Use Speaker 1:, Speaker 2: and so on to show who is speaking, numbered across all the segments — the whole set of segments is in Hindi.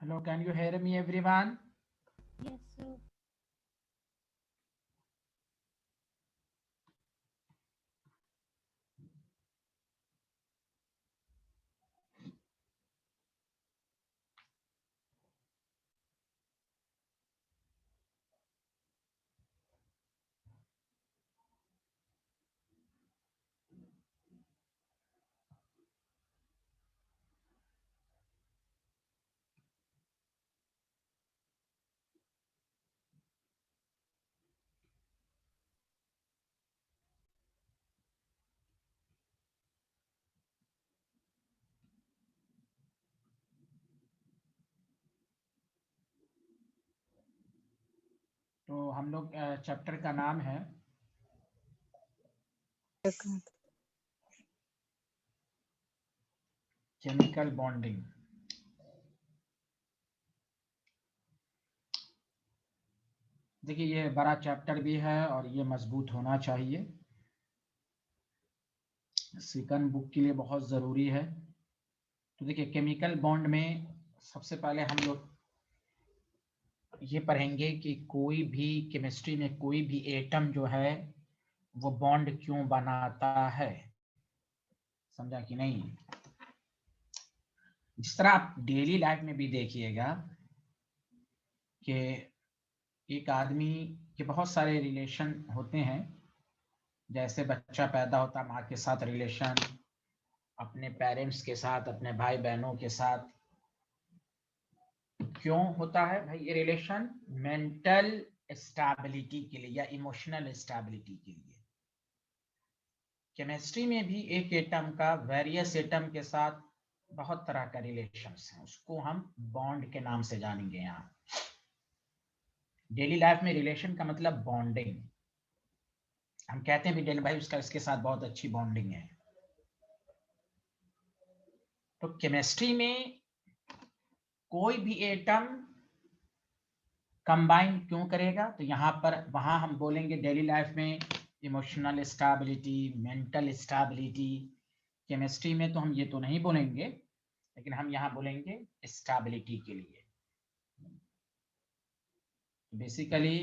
Speaker 1: Hello, can you hear me, everyone?
Speaker 2: Yes, sir.
Speaker 1: तो हम लोग चैप्टर का नाम है केमिकल बॉन्डिंग। देखिए, ये बड़ा चैप्टर भी है और ये मजबूत होना चाहिए, सेकंड बुक के लिए बहुत ज़रूरी है। तो देखिए, केमिकल बॉन्ड में सबसे पहले हम लोग ये पढ़ेंगे कि कोई भी केमिस्ट्री में कोई भी एटम जो है वो बॉन्ड क्यों बनाता है, समझा कि नहीं। जिस तरह आप डेली लाइफ में भी देखिएगा कि एक आदमी के बहुत सारे रिलेशन होते हैं। जैसे बच्चा पैदा होता है, माँ के साथ रिलेशन, अपने पेरेंट्स के साथ, अपने भाई बहनों के साथ। क्यों होता है भाई ये रिलेशन? मेंटल स्टेबिलिटी के लिए या इमोशनल स्टेबिलिटी के लिए। केमिस्ट्री में भी एक एटम का वेरियस एटम के साथ बहुत तरह का रिलेशंस है, उसको हम बॉन्ड के नाम से जानेंगे। यहाँ डेली लाइफ में रिलेशन का मतलब बॉन्डिंग। हम कहते हैं भी डेली भाई उसका इसके साथ बहुत अच्छी बॉन्डिंग है। तो केमिस्ट्री में कोई भी एटम कंबाइन क्यों करेगा, तो यहाँ पर वहां हम बोलेंगे डेली लाइफ में emotional stability, mental stability. Chemistry में तो हम ये तो नहीं बोलेंगे, लेकिन हम यहाँ बोलेंगे स्टेबिलिटी के लिए। बेसिकली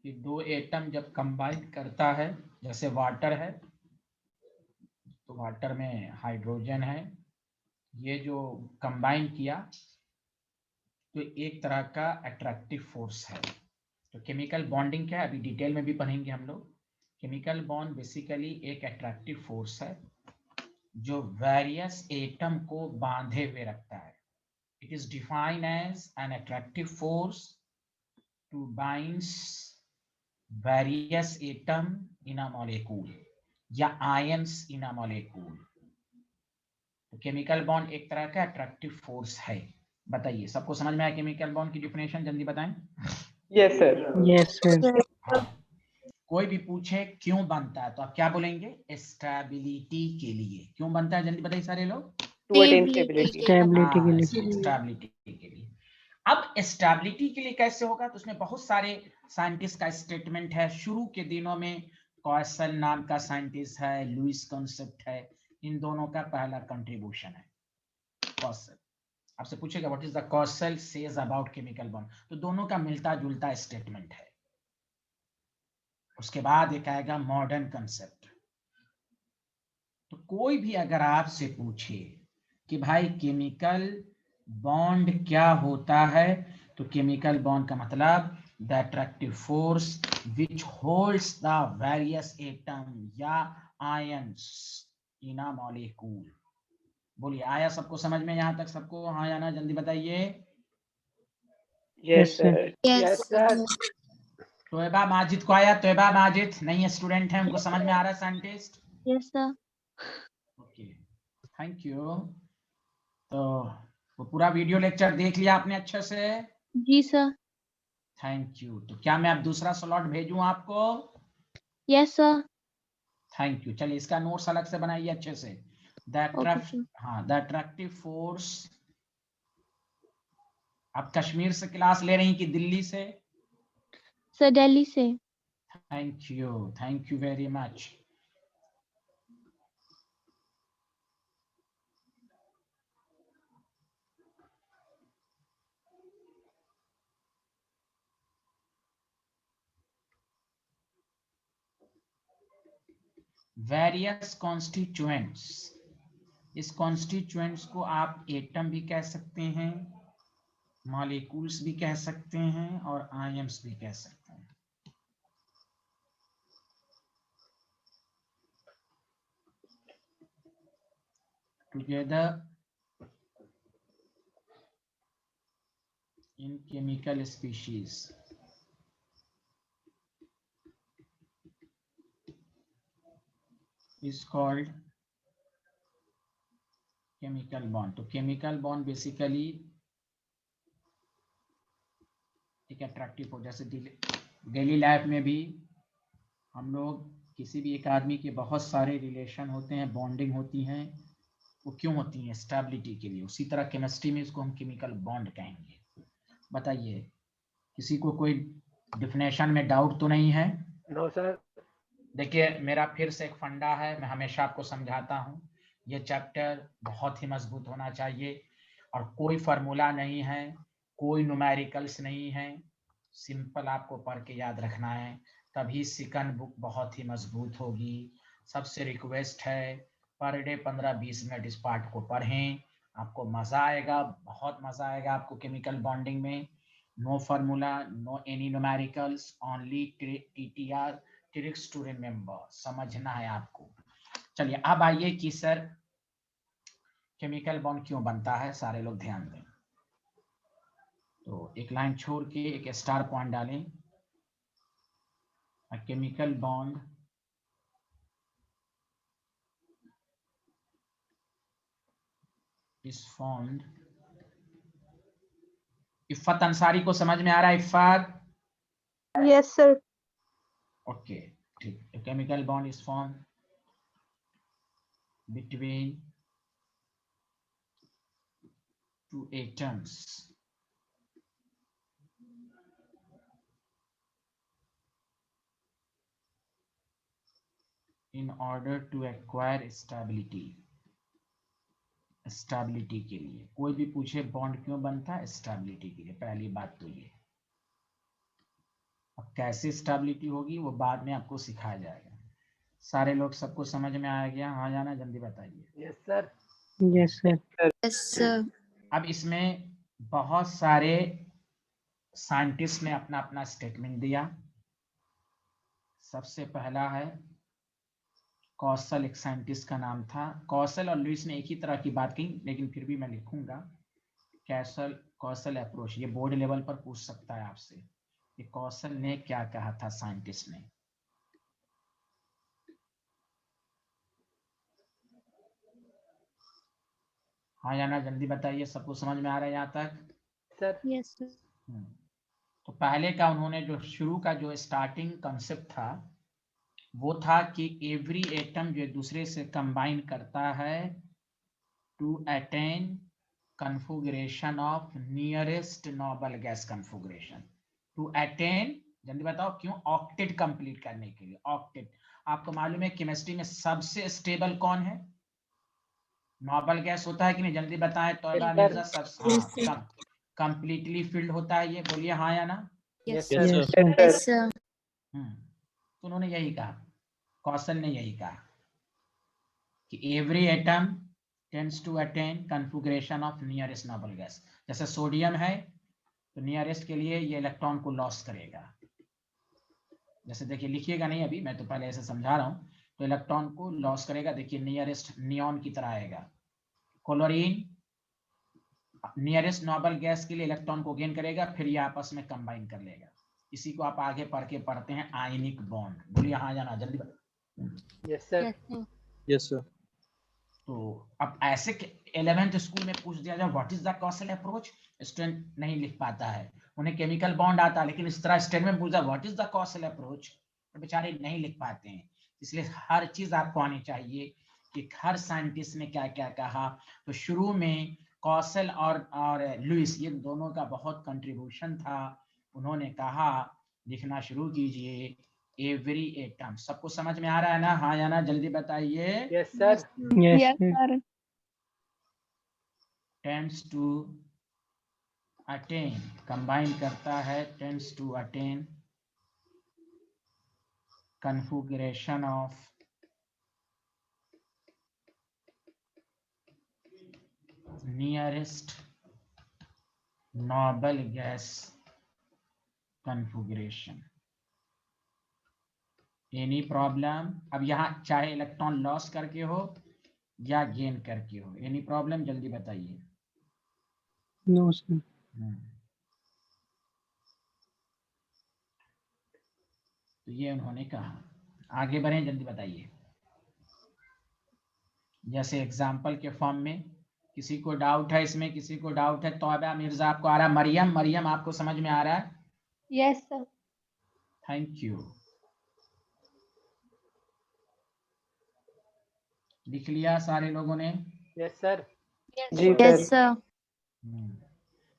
Speaker 1: कि दो एटम जब कंबाइन करता है, जैसे वाटर है तो वाटर में हाइड्रोजन है, ये जो कंबाइन किया तो एक तरह का अट्रैक्टिव फोर्स है। तो केमिकल बॉन्डिंग क्या है अभी डिटेल में भी पढ़ेंगे हम लोग। केमिकल बॉन्ड बेसिकली एक अट्रैक्टिव फोर्स है जो वेरियस एटम को बांधे हुए रखता है। It is defined as an attractive force to binds various atom in a molecule या आयंस इन अ मॉलिक्यूल। तो केमिकल बॉन्ड एक तरह का अट्रैक्टिव फोर्स है। बताइए, सबको समझ में आया केमिकल बॉन्ड की डिफिनेशन? जल्दी बताएं।
Speaker 3: Yes sir.
Speaker 4: Yes sir.
Speaker 1: हाँ, कोई भी पूछे क्यों बनता है तो आप क्या बोलेंगे? स्टेबिलिटी के लिए। क्यों बनता है जल्दी बताइए सारे लोग।
Speaker 3: To attain stability.
Speaker 4: स्टेबिलिटी के लिए।
Speaker 1: स्टेबिलिटी के लिए। अब स्टेबिलिटी के लिए कैसे होगा, तो उसमें बहुत सारे साइंटिस्ट का स्टेटमेंट है। शुरू के दिनों में कॉसल नाम का साइंटिस्ट है, लुइस कॉन्सेप्ट है, इन दोनों का पहला कंट्रीब्यूशन है कॉसल। आपसे पूछेगा what is the causal says about chemical bond, तो दोनों का मिलता जुलता स्टेटमेंट है। उसके बाद एक आएगा मॉडर्न कंसेप्ट। तो कोई भी अगर आपसे पूछे कि भाई केमिकल बॉन्ड क्या होता है, तो केमिकल बॉन्ड का मतलब the attractive force which holds the various atom या आयंस इन अ मॉलिक्यूल। बोलिए, आया सबको समझ में यहाँ तक? सबको हाँ या ना जल्दी बताइए।
Speaker 3: Yes sir. Yes sir.
Speaker 1: Taiba Majid को आया? तोयबा माजिद नहीं स्टूडेंट है, उनको समझ में आ रहा है scientist?
Speaker 2: Yes, sir.
Speaker 1: Okay, thank you. तो वो पूरा वीडियो लेक्चर देख लिया आपने अच्छे से?
Speaker 2: जी सर.
Speaker 1: Thank you. तो क्या मैं अब दूसरा स्लॉट भेजूं आपको?
Speaker 2: Yes, sir.
Speaker 1: Thank you. चलिए इसका नोट्स अलग से बनाइए अच्छे से। The
Speaker 2: Okay, sir.
Speaker 1: हाँ, द अट्रैक्टिव फोर्स। आप कश्मीर से क्लास ले रही कि दिल्ली से?
Speaker 2: Sir, Delhi से.
Speaker 1: Thank you very much. Various constituents, इस कॉन्स्टिट्यूएंट्स को आप एटम भी कह सकते हैं, मॉलिक्यूल्स भी कह सकते हैं और आयन्स भी कह सकते हैं। Together in chemical species is called chemical bond। तो chemical bond बेसिकली एक अट्रैक्टिव हो, जैसे डेली लाइफ में भी हम लोग किसी भी एक आदमी के बहुत सारे रिलेशन होते हैं, बॉन्डिंग होती हैं, वो क्यों होती हैं? स्टेबिलिटी के लिए। उसी तरह केमिस्ट्री में इसको हम केमिकल बॉन्ड कहेंगे। बताइए, किसी को कोई डिफिनेशन में डाउट तो नहीं है?
Speaker 3: No sir.
Speaker 1: देखिए, मेरा फिर से एक फंडा है, मैं हमेशा आपको समझाता हूँ, ये चैप्टर बहुत ही मजबूत होना चाहिए और कोई फार्मूला नहीं है, कोई न्यूमेरिकल्स नहीं है, सिंपल आपको पढ़ के याद रखना है, तभी सेकंड बुक बहुत ही मजबूत होगी। सबसे रिक्वेस्ट है, पर डे 15-20 मिनट इस पार्ट को पढ़ें, आपको मज़ा आएगा, बहुत मज़ा आएगा आपको केमिकल बॉन्डिंग में। No formula, no any numericals, only TTR, tricks to remember, समझना है आपको। चलिए अब आइए कि सर केमिकल बॉन्ड क्यों बनता है, सारे लोग ध्यान दें। तो एक लाइन छोड़ के एक स्टार पॉइंट डालें। अ chemical bond is formed. Iffat Ansari को समझ में आ रहा है? इफ़त?
Speaker 5: Yes, sir.
Speaker 1: ओके, ठीक। Chemical bond is formed between two atoms in order to acquire stability। Stability के लिए, कोई भी पूछे बॉन्ड क्यों बनता है? स्टेबिलिटी के लिए, पहली बात तो ये। अब कैसे स्टेबिलिटी होगी वो बाद में आपको सिखाया जाएगा। सारे लोग, सबको समझ में आ गया? हाँ या ना, जल्दी बताइए।
Speaker 3: Yes sir.
Speaker 4: Yes, sir.
Speaker 5: Yes, sir.
Speaker 1: अब इसमें बहुत सारे साइंटिस्ट ने अपना अपना स्टेटमेंट दिया। सबसे पहला है कौशल, एक साइंटिस्ट का नाम था कौशल, और लुईस ने एक ही तरह की बात की, लेकिन फिर भी मैं लिखूंगा कौशल अप्रोच। ये बोर्ड लेवल पर पूछ सकता है आपसे, कि कौशल ने क्या कहा था, साइंटिस्ट ने। हाँ या ना, जल्दी बताइए, सबको समझ में आ रहा है यहाँ तक?
Speaker 3: सर।
Speaker 2: Yes, sir.
Speaker 1: तो पहले का उन्होंने जो शुरू का जो स्टार्टिंग कंसेप्ट था वो था कि एवरी एटम जो दूसरे से कंबाइन करता है to attain configuration of nearest noble gas configuration. To attain, जल्दी बताओ क्यों? ऑक्टेट कंप्लीट करने के लिए। ऑक्टेट, आपको मालूम है केमिस्ट्री में सबसे स्टेबल कौन है? नोबल गैस होता है कि नहीं? जल्दी बताएं। तौबा, मिर्जा, सब कंप्लीटली फिल्ड होता है ये। बोलिए हाँ या ना?
Speaker 3: Yes
Speaker 4: Yes,
Speaker 3: sir.
Speaker 4: sir.
Speaker 5: Yes, sir.
Speaker 1: तो उन्होंने यही कहा, कौशल ने यही कहा कि every atom tends to attain configuration of nearest noble gas. जैसे सोडियम है तो नियरेस्ट के लिए ये इलेक्ट्रॉन को लॉस करेगा। जैसे देखिए, लिखिएगा नहीं अभी, मैं तो पहले ऐसे समझा रहा हूँ। तो इलेक्ट्रॉन को लॉस करेगा, देखिए नियरेस्ट नियॉन की तरह आएगा। क्लोरीन नियरेस्ट नोबल गैस के लिए इलेक्ट्रॉन को गेन करेगा, फिर ये आपस में कंबाइन कर लेगा। इसी को आप आगे पढ़ के पढ़ते हैं आयनिक बॉन्ड। बोलिए हाँ या ना, जल्दी बताइए।
Speaker 3: Yes sir.
Speaker 2: Yes, sir.
Speaker 6: Yes, sir.
Speaker 1: तो अब ऐसे 11th स्कूल में पूछ दिया जाए what is the Kaushal approach, student नहीं लिख पाता है। उन्हें केमिकल बॉन्ड आता है, लेकिन इस तरह स्टेटमेंट पूछा what is the Kaushal approach, तो बेचारे नहीं लिख पाते हैं। इसलिए हर चीज आपको आनी चाहिए कि हर साइंटिस्ट ने क्या क्या कहा। तो शुरू में कौशल और लुईस, ये दोनों का बहुत कंट्रीब्यूशन था। उन्होंने कहा, लिखना शुरू कीजिए, एवरी एटम। सबको समझ में आ रहा है ना? हाँ या ना, जल्दी बताइए।
Speaker 3: Yes sir.
Speaker 4: Yes,
Speaker 2: Yes,
Speaker 4: sir.
Speaker 2: sir.
Speaker 1: Tends to attain, combine करता है, tends to attain configuration of nearest noble gas configuration. Any problem? अब यहाँ चाहे इलेक्ट्रॉन लॉस करके हो या गेन करके हो, एनी प्रॉब्लम? जल्दी बताइए।
Speaker 4: No sir.
Speaker 1: तो ये उन्होंने कहा। आगे बढ़े, जल्दी बताइए। जैसे एग्जाम्पल के फॉर्म में, किसी को डाउट है इसमें? किसी को डाउट है? तौबा मिर्जा आपको आ रहा है? मरियम आपको समझ में आ रहा है?
Speaker 2: Yes, sir.
Speaker 1: Thank you. लिख लिया सारे लोगों ने?
Speaker 3: Yes sir.
Speaker 5: जी
Speaker 2: Yes,
Speaker 5: सर।
Speaker 2: sir.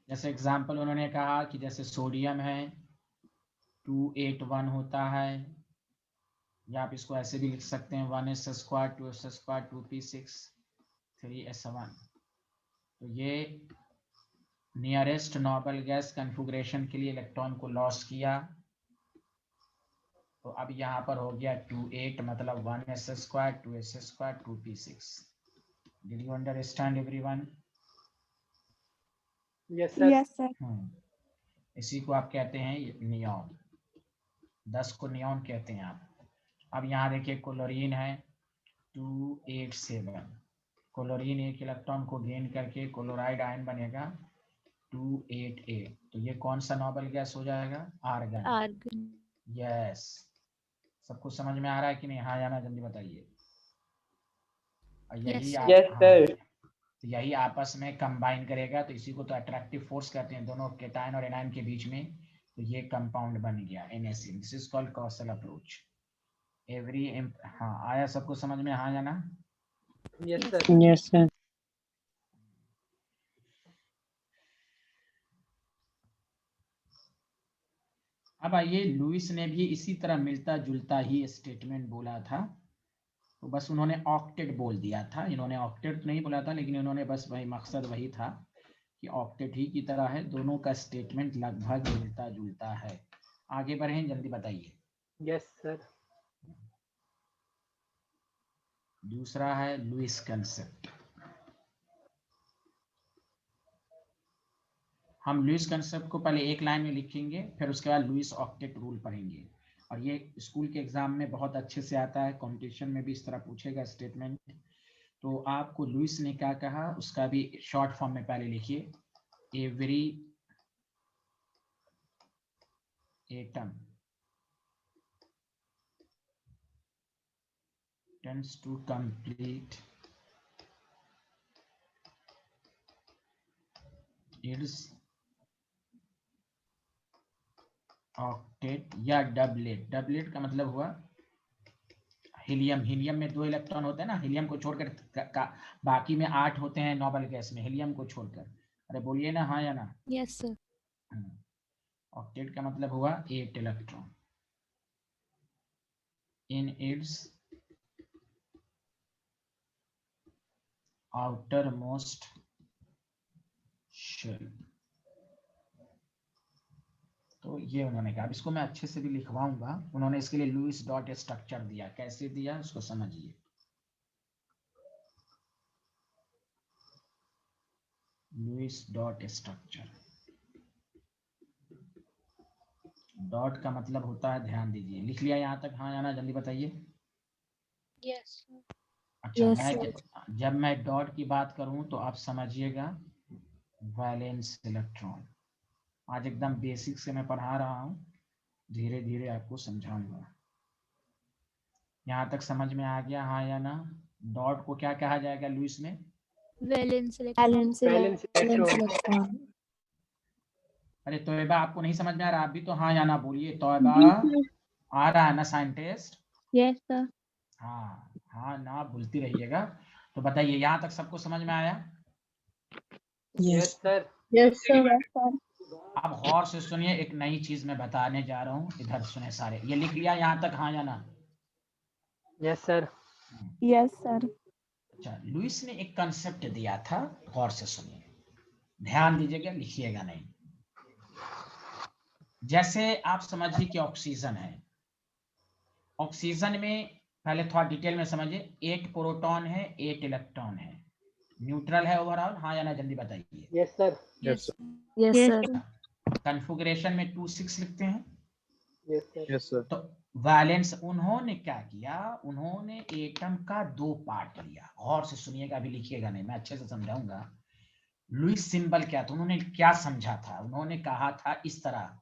Speaker 1: जैसे एग्जाम्पल उन्होंने कहा कि जैसे सोडियम है 281 होता है, या आप इसको ऐसे भी लिख सकते हैं 1s² 2s² 2p6 3s1। तो ये नियरेस्ट नोबल गैस कन्फिगरेशन के लिए इलेक्ट्रॉन को लॉस किया। तो अब यहाँ पर हो गया 28, मतलब 1s² 2s² 2p6। Did you understand everyone?
Speaker 3: Yes sir.
Speaker 5: Yes sir.
Speaker 1: इसी को आप कहते हैं नियॉन। 10 को नियॉन कहते हैं आप। अब यहाँ देखिए क्लोरीन है 287। क्लोरीन एक इलेक्ट्रॉन को गेन करके क्लोराइड आयन बनेगा 288। तो ये कौन सा नोबल गैस हो जाएगा? आर्गन।
Speaker 2: Argon.
Speaker 1: यस। सबको समझ में आ रहा है कि नहीं? हाँ या ना, जल्दी बताइए। और यही
Speaker 2: Yes,
Speaker 1: आप,
Speaker 2: sir.
Speaker 3: Yes sir.
Speaker 1: तो यही आपस में कंबाइन करेगा। तो इसी को तो अट्रैक्टिव फोर्स कहते हैं, दोनों केटायन और एनायन के बीच में। तो ये कंपाउंड बन गया NaCl। This is called causal approach. Every हाँ, आया सबको समझ में? हाँ या ना?
Speaker 3: Yes sir.
Speaker 4: Yes sir.
Speaker 1: अब आइए, लुइस ने भी इसी तरह मिलता जुलता ही स्टेटमेंट बोला था। तो बस उन्होंने ऑक्टेट बोल दिया था, इन्होंने ऑक्टेट नहीं बोला था, लेकिन इन्होंने बस वही मकसद वही था कि ऑक्टेट ही की तरह है। दोनों का स्टेटमेंट लगभग मिलता जुलता है। आगे बढ़ें, जल्दी बताइए।
Speaker 3: Yes sir.
Speaker 1: दूसरा है लुइस कंसेप्ट। हम लुइस कंसेप्ट को पहले एक लाइन में लिखेंगे, फिर उसके बाद लुइस ऑक्टेट रूल पढ़ेंगे। और ये स्कूल के एग्जाम में बहुत अच्छे से आता है, कंपटीशन में भी इस तरह पूछेगा स्टेटमेंट। तो आपको लुइस ने क्या कहा उसका भी शॉर्ट फॉर्म में पहले लिखिए। Every atom tends to complete its octet या डबलेट। डबलेट का मतलब हुआ हीलियम। हीलियम में 2 इलेक्ट्रॉन होते हैं ना, हीलियम को छोड़कर बाकी में 8 होते हैं नोबल गैस में, हीलियम को छोड़कर। अरे बोलिए ना, हाँ या ना?
Speaker 2: Yes, sir.
Speaker 1: ऑक्टेट का मतलब हुआ 8 electron in its outer most shell. तो ये उन्होंने कहा। अब इसको मैं अच्छे से भी लिखवाऊंगा। उन्होंने इसके लिए लुइस डॉट स्ट्रक्चर दिया। कैसे दिया उसको समझिए। Louis dot structure. डॉट का मतलब होता है, ध्यान दीजिए। लिख लिया यहाँ तक? हाँ या ना, जल्दी बताइए।
Speaker 2: Yes, sir.
Speaker 1: अच्छा,
Speaker 5: Yes,
Speaker 1: मैं जब मैं डॉट की बात करूं तो आप समझिएगा वैलेंस इलेक्ट्रॉन। आज एकदम बेसिक से मैं पढ़ा रहा हूं, धीरे धीरे आपको समझाऊंगा। यहाँ तक समझ में आ गया? हाँ या ना? डॉट को क्या कहा जाएगा लुइस में?
Speaker 2: Valence electron.
Speaker 3: Balance electron.
Speaker 1: अरे तोयबा, आपको नहीं समझ में आ रहा? आप भी तो हाँ या ना बोलिए। तोयबा आ रहा है ना साइंटिस्ट?
Speaker 2: Yes, sir.
Speaker 1: हाँ हाँ ना बोलती रहिएगा। तो बताइए, यहाँ तक सबको समझ में आया?
Speaker 3: Yes sir.
Speaker 5: Yes sir.
Speaker 1: अब गौर से सुनिए, एक नई चीज मैं बताने जा रहा हूँ। इधर सुने सारे। ये लिख लिया यहाँ तक? हाँ या ना?
Speaker 3: Yes sir.
Speaker 5: Yes sir.
Speaker 1: अच्छा, लुइस ने एक कंसेप्ट दिया था, गौर से सुनिए, ध्यान दीजिएगा, लिखिएगा नहीं। जैसे आप समझिए कि ऑक्सीजन है। ऑक्सीजन में पहले थोड़ा डिटेल में समझिए। 8 प्रोटॉन है, 8 इलेक्ट्रॉन है। न्यूट्रल है ओवरऑल, हाँ या ना, जल्दी बताइए।
Speaker 3: Yes, sir.
Speaker 2: Yes.
Speaker 5: Yes,
Speaker 2: Yes,
Speaker 5: sir.
Speaker 2: sir.
Speaker 1: Configuration में 2 6 लिखते हैं।
Speaker 3: Yes, sir.
Speaker 4: Yes, sir.
Speaker 1: तो वैलेंस उन्होंने क्या किया, उन्होंने एटम का 2 पार्ट लिया। गौर से सुनिएगा, अभी लिखिएगा नहीं, मैं अच्छे से समझाऊंगा। लुईस सिंबल क्या था, उन्होंने क्या समझा था, उन्होंने कहा था इस तरह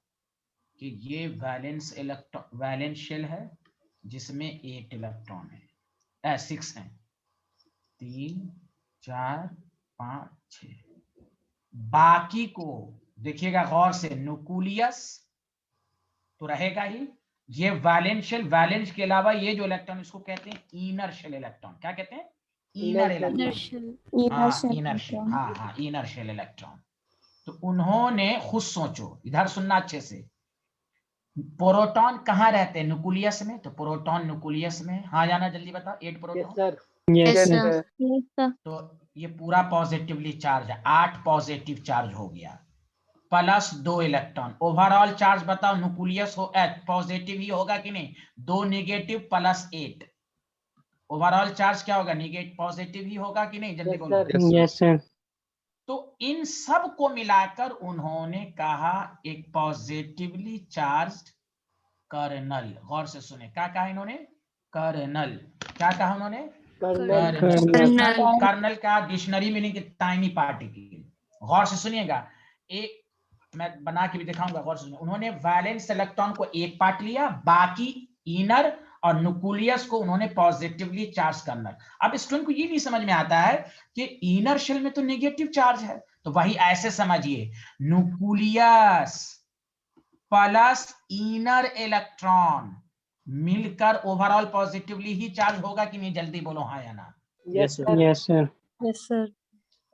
Speaker 1: कि ये वैलेंस शेल है जिसमें 8 इलेक्ट्रॉन है, 6 है, 3 4 5 6। बाकी को देखिएगा गौर से, न्यूक्लियस तो रहेगा ही, ये वैलेंस शेल, वैलेंस के अलावा ये जो इलेक्ट्रॉन, इसको कहते हैं इनर शेल इलेक्ट्रॉन। क्या कहते हैं? Inner
Speaker 3: Inner shell.
Speaker 2: Inner
Speaker 1: electron.
Speaker 2: shell.
Speaker 5: Inner shell
Speaker 1: inner shell,
Speaker 5: electron.
Speaker 1: हाँ इनर शेल इलेक्ट्रॉन। तो उन्होंने खुद सोचो, इधर सुनना अच्छे से, प्रोटॉन कहाँ रहते हैं? न्यूक्लियस में। तो प्रोटॉन न्यूक्लियस में, हाँ जाना जल्दी बताओ, 8
Speaker 3: Yes,
Speaker 1: proton.
Speaker 3: sir.
Speaker 5: Yes,
Speaker 2: Yes,
Speaker 5: sir.
Speaker 2: sir.
Speaker 5: Yes, sir.
Speaker 1: तो ये पूरा पॉजिटिवली चार्ज है, 8 पॉजिटिव चार्ज हो गया, प्लस 2 इलेक्ट्रॉन। ओवरऑल चार्ज बताओ, न्यूक्लियस हो पॉजिटिव ही होगा कि नहीं? 2 नेगेटिव प्लस 8, ओवरऑल चार्ज क्या होगा? नेगेटिव पॉजिटिव ही होगा कि नहीं? जल्दी
Speaker 3: Yes,
Speaker 1: बोलो।
Speaker 3: sir.
Speaker 4: Yes, sir.
Speaker 1: तो इन सब को मिलाकर उन्होंने कहा एक पॉजिटिवली चार्ज्ड कर्नल। गौर से सुने, क्या कहा इन्होंने? कर्नल। क्या कहा उन्होंने?
Speaker 3: Kernel.
Speaker 2: Kernel.
Speaker 1: कर्नल का डिक्शनरी मीनिंग टाइनी पार्टिकल। गौर से सुनिएगा, एक मैं बना के भी दिखाऊंगा, गौर से सुनिए। उन्होंने वैलेंस इलेक्ट्रॉन को एक पार्ट लिया, बाकी इनर और न्यूक्लियस को उन्होंने पॉजिटिवली चार्ज करना। अब स्टूडेंट को ये नहीं समझ में आता है कि इनर शेल में तो नेगेटिव चार्ज है, तो वही ऐसे समझिए, न्यूक्लियस प्लस इनर इलेक्ट्रॉन मिलकर ओवरऑल पॉजिटिवली ही चार्ज होगा कि नहीं? जल्दी बोलो हाँ या ना।
Speaker 3: Yes, sir.
Speaker 4: Yes, sir.
Speaker 2: Yes, sir.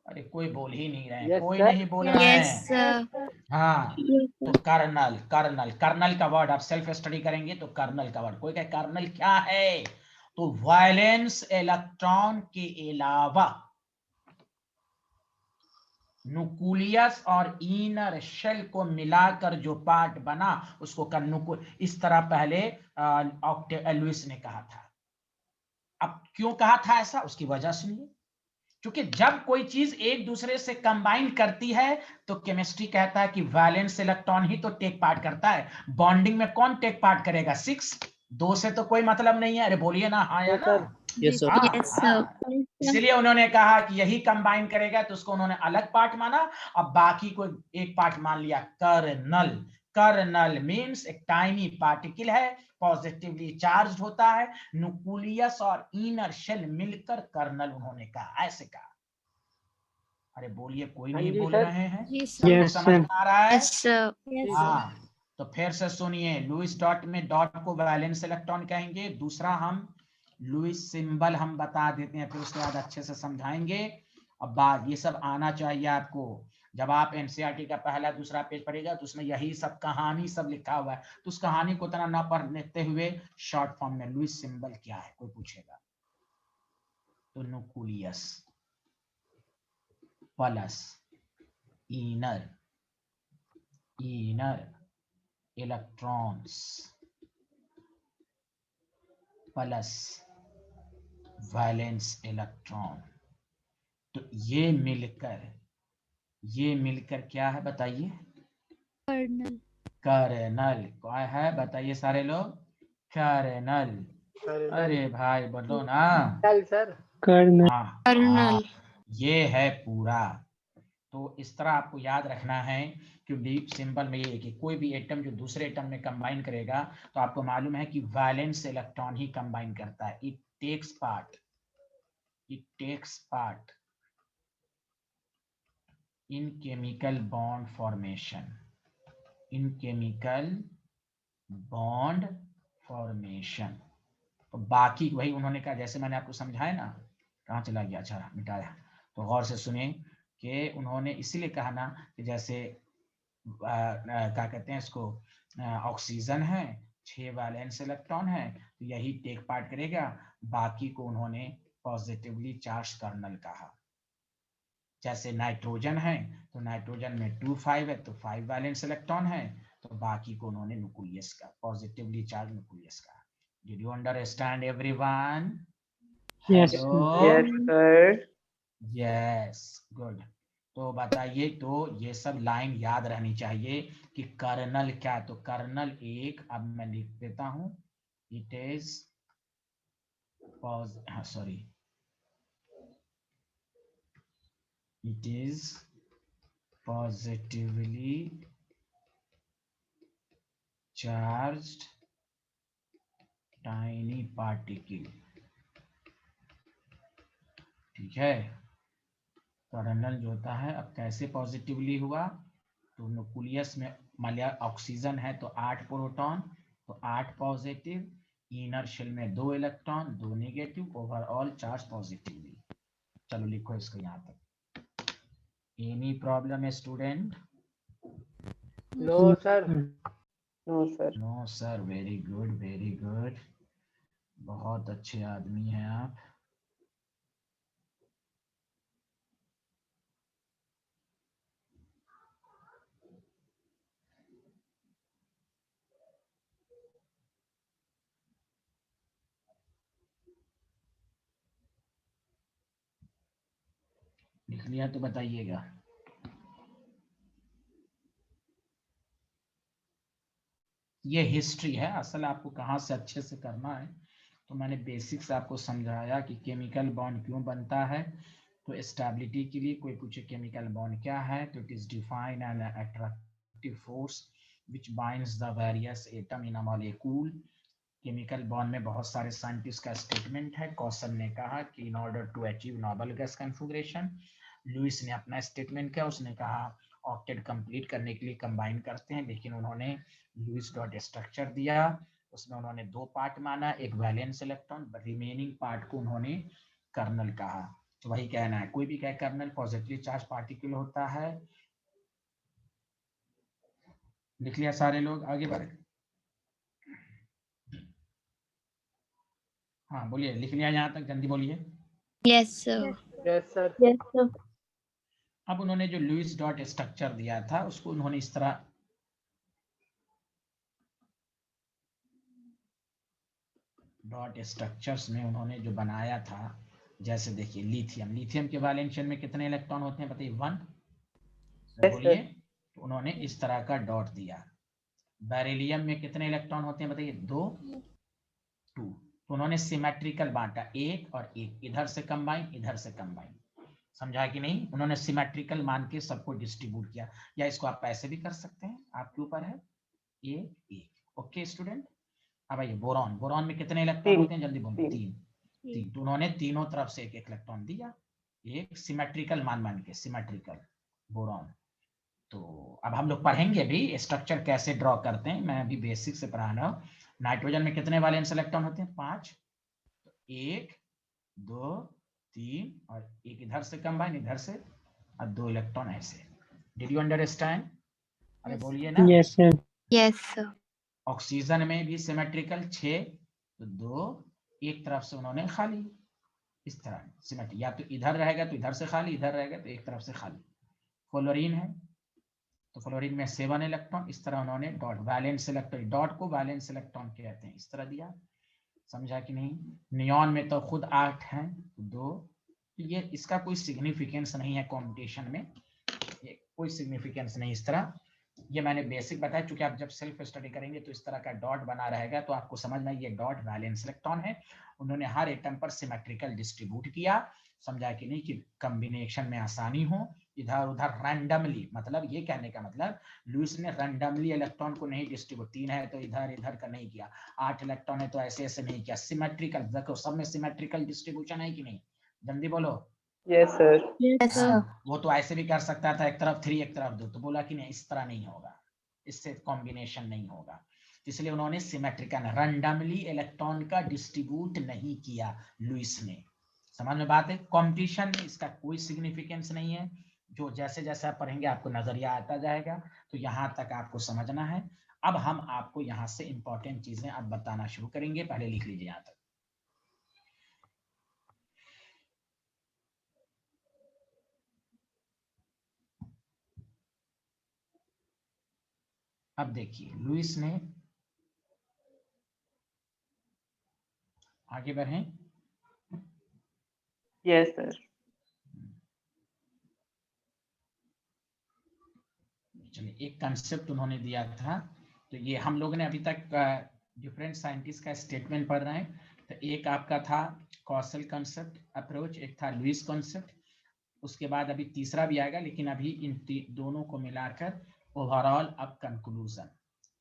Speaker 1: अरे कोई बोल ही नहीं रहे,
Speaker 3: Yes,
Speaker 1: कोई
Speaker 3: sir.
Speaker 1: नहीं बोल रहे
Speaker 2: Yes,
Speaker 1: हैं।
Speaker 2: sir.
Speaker 1: हाँ,
Speaker 5: Yes,
Speaker 1: तो
Speaker 5: sir.
Speaker 1: कर्नल, कर्नल, कर्नल का वर्ड आप सेल्फ स्टडी करेंगे तो कर्नल का वर्ड, कोई कहे कर्नल क्या है, तो वैलेंस इलेक्ट्रॉन के अलावा न्यूक्लियस और इनर शेल को मिलाकर जो पार्ट बना उसको कर्नल, इस तरह पहले लुईस ने कहा था। अब क्यों कहा था ऐसा, उसकी वजह सुनिए। क्योंकि जब कोई चीज एक दूसरे से कंबाइन करती है तो केमिस्ट्री कहता है कि वैलेंस इलेक्ट्रॉन ही तो टेक पार्ट करता है। बॉन्डिंग में कौन टेक पार्ट करेगा? 6, 2 से तो कोई मतलब नहीं है। अरे बोलिए ना हाँ या
Speaker 3: Yes,
Speaker 1: ना।
Speaker 3: sir.
Speaker 4: Yes, sir.
Speaker 1: हाँ,
Speaker 2: Yes,
Speaker 1: हाँ।
Speaker 2: sir.
Speaker 5: Yes, sir.
Speaker 1: इसलिए उन्होंने कहा कि यही कंबाइन करेगा, तो उसको उन्होंने अलग पार्ट माना, अब बाकी को एक पार्ट मान लिया, कर्नल। कर्नल मींस एक टाइनी पार्टिकल है, पॉजिटिवली चार्ज होता है, न्यूक्लियस और इनर शेल मिलकर कर्नल उन्होंने कहा, ऐसे कहा। अरे बोलिए, कोई
Speaker 3: हाँ
Speaker 1: नहीं
Speaker 3: जी,
Speaker 1: बोल
Speaker 3: सर।
Speaker 1: रहे हैं?
Speaker 2: Yes,
Speaker 1: सबको
Speaker 4: Yes,
Speaker 1: समझ में
Speaker 4: sir.
Speaker 1: आ रहा है?
Speaker 2: Yes, sir.
Speaker 5: Yes,
Speaker 3: sir.
Speaker 1: हाँ, तो फिर से सुनिए, लुईस डॉट में डॉट को वैलेंस इलेक्ट्रॉन कहेंगे। दूसरा हम लुईस सिंबल हम बता देते हैं, फिर उसके बाद अच्छे से समझाएंगे। अब बात ये सब आना चाहिए आपको। जब आप एनसीईआरटी का पहला दूसरा पेज पढ़ेगा तो उसमें यही सब कहानी सब लिखा हुआ है, तो उस कहानी को इतना ना पढ़ते हुए शॉर्ट फॉर्म में लुईस सिंबल क्या है कोई पूछेगा तो nucleus plus inner electrons plus valence electron, तो ये मिलकर क्या है बताइए?
Speaker 2: Kernel.
Speaker 1: कर्नल। क्या है बताइए सारे लोग? कर्नल।
Speaker 3: Kernel.
Speaker 1: अरे भाई बोलो ना।
Speaker 3: Kernel, sir.
Speaker 4: Kernel.
Speaker 1: हाँ,
Speaker 2: Kernel.
Speaker 1: ये है पूरा। तो इस तरह आपको याद रखना है कि लीप सिंबल में ये है कि कोई भी एटम जो दूसरे एटम में कंबाइन करेगा तो आपको मालूम है कि वैलेंस इलेक्ट्रॉन ही कंबाइन करता है। It takes part in chemical bond formation. तो बाकी वही उन्होंने कहा, जैसे मैंने आपको समझाया ना, कहाँ चला गया, अच्छा मिटाया। तो गौर से सुने कि उन्होंने इसीलिए कहा ना कि जैसे क्या कहते हैं इसको, ऑक्सीजन है, 6 वैलेंस इलेक्ट्रॉन है, तो यही टेक पार्ट करेगा, बाकी को उन्होंने पॉजिटिवली चार्ज कर्नल कहा। जैसे नाइट्रोजन है तो नाइट्रोजन में 2 5 है तो 5 वैलेंस इलेक्ट्रॉन है, तो बाकी को उन्होंने न्यूक्लियस का पॉजिटिवली चार्ज न्यूक्लियस का। Did you understand everyone?
Speaker 4: Yes,
Speaker 1: hello,
Speaker 3: Yes, sir.
Speaker 1: Yes, good. तो बताइए, तो ये सब लाइन याद रहनी चाहिए कि कर्नल क्या है। तो कर्नल एक, अब मैं लिख देता हूं, it is sorry, it is positively charged tiny particle. ठीक है, कर्नल जो होता है, अब कैसे पॉजिटिवली हुआ, तो न्यूक्लियस में मान लिया ऑक्सीजन है तो 8 प्रोटॉन, तो 8 पॉजिटिव, इनर शेल में 2 electron 2 negative, overall charge positively. चलो लिखो इसको यहाँ तक। एनी प्रॉब्लम है student?
Speaker 3: No sir.
Speaker 5: No sir.
Speaker 1: No sir, very good very good, बहुत अच्छे आदमी हैं आप। लिख लिया तो बताइएगा। ये हिस्ट्री है, असल आपको कहाँ से अच्छे से करना है। तो मैंने बेसिक से आपको समझाया कि केमिकल बॉन्ड क्यों बनता है। तो स्टेबिलिटी के लिए कोई पूछे केमिकल बॉन्ड क्या है, तो it is define N attractive force which binds the various atom in a molecule. Chemical bond में बहुत सारे साइंटिस्ट का स्टेटमेंट है। कॉसन ने कहा कि in order to achieve noble gas configuration, Lewis ने अपना स्टेटमेंट किया, उसने कहा ऑक्टेट कंप्लीट करने के लिए कंबाइन करते हैं, लेकिन उन्होंने लुइस डॉट स्ट्रक्चर दिया, उसमें उन्होंने 2 पार्ट माना, एक वैलेंस इलेक्ट्रॉन, रिमेनिंग पार्ट को उन्होंने कर्नल कहा। तो वही कहना है, कोई भी कहे कर्नल पॉजिटिवली चार्ज पार्टिकल होता है। लिख लिया सारे लोग, आगे बढ़े। हाँ बोलिए, लिख लिया यहाँ तक, जल्दी बोलिए।
Speaker 2: Yes, sir.
Speaker 3: Yes sir.
Speaker 5: Yes sir.
Speaker 1: अब उन्होंने जो लुइस डॉट स्ट्रक्चर दिया था उसको उन्होंने इस तरह डॉट स्ट्रक्चर्स में उन्होंने जो बनाया था, जैसे देखिए लिथियम, लिथियम के वैलेंस शेल में कितने इलेक्ट्रॉन होते हैं बताइए? 1।
Speaker 5: यस
Speaker 1: बोलिए।
Speaker 5: सर।
Speaker 1: तो उन्होंने इस तरह का डॉट दिया। बेरिलियम में कितने इलेक्ट्रॉन होते हैं बताइए? 2, 2। तो उन्होंने सिमेट्रिकल बांटा, एक और एक, इधर से कंबाइन इधर से कंबाइन। समझा कि नहीं? उन्होंने सिमेट्रिकल मान के सबको डिस्ट्रीब्यूट किया, या इसको आप ऐसे भी कर सकते हैं, आपके ऊपर है। एक ओके स्टूडेंट। अब आइए बोरॉन, बोरॉन में कितने इलेक्ट्रॉन होते हैं? जल्दी बोलो। 3, 3। तो उन्होंने तीनों तरफ से एक इलेक्ट्रॉन दिया, एक सिमेट्रिकल मान के, सिमेट्रिकल बोरॉन। तो अब हम लोग पढ़ेंगे भी स्ट्रक्चर कैसे ड्रॉ करते हैं, मैं अभी बेसिक से पढ़ा रहा हूँ। नाइट्रोजन में कितने वैलेंस इलेक्ट्रॉन होते हैं? 5। 1, 2, 3 और एक इधर से कंबाइन, इधर से, और 2 इलेक्ट्रॉन ऐसे। Did you understand? अरे
Speaker 2: Yes.
Speaker 1: बोलिए ना।
Speaker 4: Yes, sir.
Speaker 2: Yes, sir.
Speaker 1: Oxygen में भी सिमेट्रिकल 6, तो 2, एक तरफ से उन्होंने खाली, इस तरह सिमेट्री, या तो इधर रहेगा तो इधर से खाली, इधर रहेगा तो एक तरफ से खाली। फ्लोरीन है, तो फ्लोरीन में 7 इलेक्ट्रॉन, इस तरह उन्होंने डॉट, वैलेंस इलेक्ट्रॉन, डॉट को वैलेंस इलेक्ट्रॉन कहते हैं, इस तरह दिया। समझा कि नहीं? नियॉन में तो खुद 8 हैं, 2। ये इसका कोई सिग्निफिकेंस नहीं है कॉम्पिटिशन में, ये कोई सिग्निफिकेंस नहीं इस तरह। ये मैंने बेसिक बताया, क्योंकि आप जब सेल्फ स्टडी करेंगे तो इस तरह का डॉट बना रहेगा, तो आपको समझना ये डॉट वैलेंस इलेक्ट्रॉन है। उन्होंने हर एटम पर सिमेट्रिकल डिस्ट्रीब्यूट किया। समझा कि नहीं? कि कॉम्बिनेशन में आसानी हो, इधर उधर रैंडमली, मतलब ये कहने का मतलब लुइस ने रैंडमली इलेक्ट्रॉन को नहीं डिस्ट्रीब्यूट, 3 है तो इधर इधर का नहीं किया, 8 इलेक्ट्रॉन है तो ऐसे ऐसे नहीं किया, सिमेट्रिकल। देखो सब में सिमेट्रिकल डिस्ट्रीब्यूशन है कि नहीं? जल्दी बोलो।
Speaker 3: Yes sir.
Speaker 2: Yes, sir.
Speaker 1: हाँ, वो तो ऐसे भी कर सकता था, एक तरफ 3 एक तरफ 2, तो बोला कि नहीं इस तरह नहीं होगा, इससे कॉम्बिनेशन नहीं होगा। इसलिए उन्होंने सिमेट्रिकल, रैंडमली इलेक्ट्रॉन का डिस्ट्रीब्यूट नहीं किया लुइस ने। समझ में बात है? कंपटीशन में इसका कोई सिग्निफिकेंस नहीं है। जो जैसे जैसे आप पढ़ेंगे आपको नजरिया आता जाएगा, तो यहाँ तक आपको समझना है। अब हम आपको यहाँ से इंपॉर्टेंट चीजें अब बताना शुरू करेंगे, पहले लिख लीजिए यहाँ तक। अब देखिए लुइस ने, आगे बढ़ें।
Speaker 5: Yes sir.
Speaker 1: चलिए, एक कंसेप्ट उन्होंने दिया था, तो ये हम लोग ने अभी तक डिफरेंट साइंटिस्ट का स्टेटमेंट पढ़ रहे हैं। तो एक आपका था कॉसल कंसेप्ट अप्रोच, एक था लुईस कॉन्सेप्ट, उसके बाद अभी तीसरा भी आएगा, लेकिन अभी इन दोनों को मिलाकर ओवरऑल अब कंक्लूजन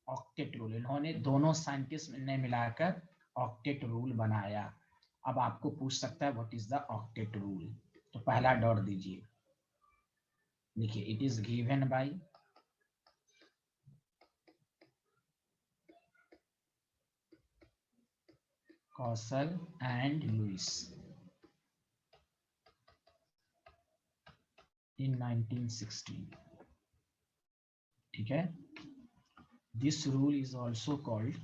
Speaker 1: ऑक्टेट रूल, इन्होंने दोनों साइंटिस्ट ने मिलाकर ऑक्टेट रूल बनाया। अब आपको पूछ सकता है what is the octet rule, तो पहला डॉट दीजिए, देखिए it is given by Kossel and Lewis in 1916. ठीक है, this rule is also called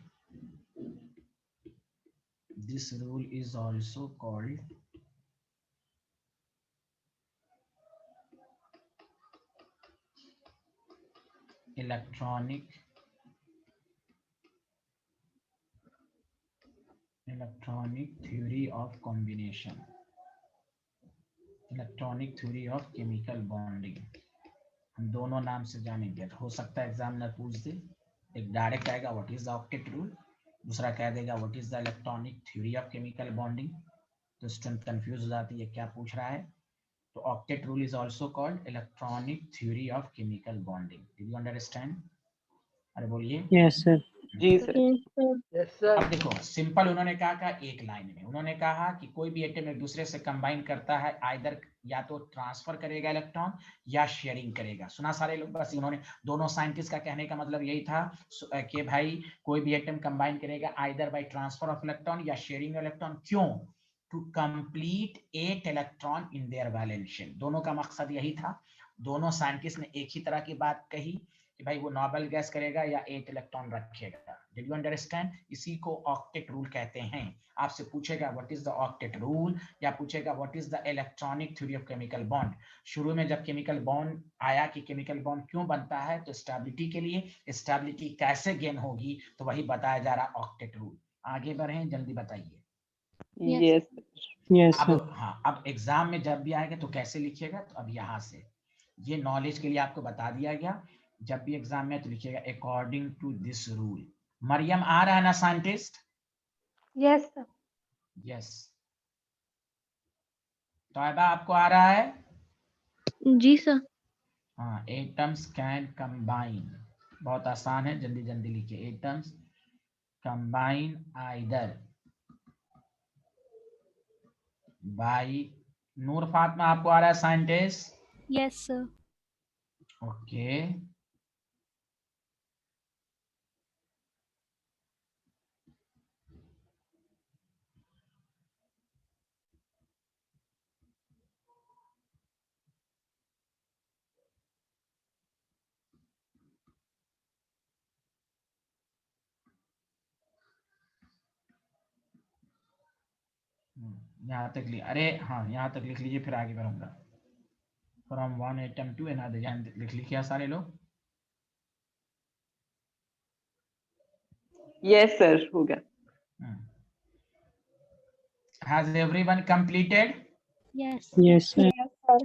Speaker 1: electronic theory of combination, electronic theory of chemical bonding. हम दोनों नाम से जानेंगे, हो सकता है एग्जामिनर पूछ दे, एक डायरेक्ट आएगा what is the octet rule, दूसरा कह देगा what is the electronic theory of chemical bonding, तो स्टूडेंट कंफ्यूज हो जाती है क्या पूछ रहा है। तो octet rule is also called electronic theory of chemical bonding. Did you understand? अरे बोलिए।
Speaker 4: Yes, sir.
Speaker 3: जी सर। Yes sir.
Speaker 1: अब देखो सिंपल, उन्होंने कहा एक लाइन में उन्होंने कहा कि कोई भी एटम एक दूसरे से कंबाइन करता है, आइदर या तो ट्रांसफर करेगा इलेक्ट्रॉन या शेयरिंग करेगा। सुना सारे लोग? बस उन्होंने, दोनों साइंटिस्ट का कहने का मतलब यही था कि भाई कोई भी एटम कंबाइन करेगा either by transfer of electron या शेयरिंग इलेक्ट्रॉन। क्यों? To complete 8 electron in their valence shell. दोनों का मकसद यही था। दोनों साइंटिस्ट ने एक ही तरह की बात कही कि भाई वो नोबल गैस करेगा या 8 इलेक्ट्रॉन रखेगा। Did you understand? इसी को ऑक्टेट रूल कहते हैं। आपसे पूछेगा what is the octet rule, या पूछेगा what is the electronic theory of chemical bond. शुरू में जब केमिकल बॉन्ड आया कि केमिकल बॉन्ड क्यों बनता है, तो स्टेबिलिटी के लिए। स्टेबिलिटी कैसे गेन होगी, तो वही बताया जा रहा ऑक्टेट रूल। आगे बढ़े, जल्दी बताइए।
Speaker 5: Yes.
Speaker 4: Yes,
Speaker 1: अब
Speaker 4: sir.
Speaker 1: हाँ, अब एग्जाम में जब भी आएगा तो कैसे लिखिएगा, तो अब यहाँ से ये नॉलेज के लिए आपको बता दिया गया। जब भी एग्जाम में तो लिखिएगा according to this rule. Mariam आ रहा है ना साइंटिस्ट?
Speaker 5: Yes, sir.
Speaker 1: यस। तौबा आपको आ रहा है?
Speaker 2: जी सर।
Speaker 1: हाँ, एटम्स कैन कंबाइन, बहुत आसान है, जल्दी जल्दी लिखिए। एटम्स कंबाइन आइदर बाई, नूर फातिमा आपको आ रहा है साइंटिस्ट?
Speaker 2: Yes sir.
Speaker 1: ओके, यहाँ तक लिख, अरे हाँ यहाँ तक लिख लीजिए, फिर आगे बढ़ूंगा। From one atom to another, यहाँ लिख लिखिए सारे लोग।
Speaker 5: Yes, sir. हो गया।
Speaker 1: Has everyone completed?
Speaker 2: Yes.
Speaker 4: Yes, sir.
Speaker 5: Yes, sir.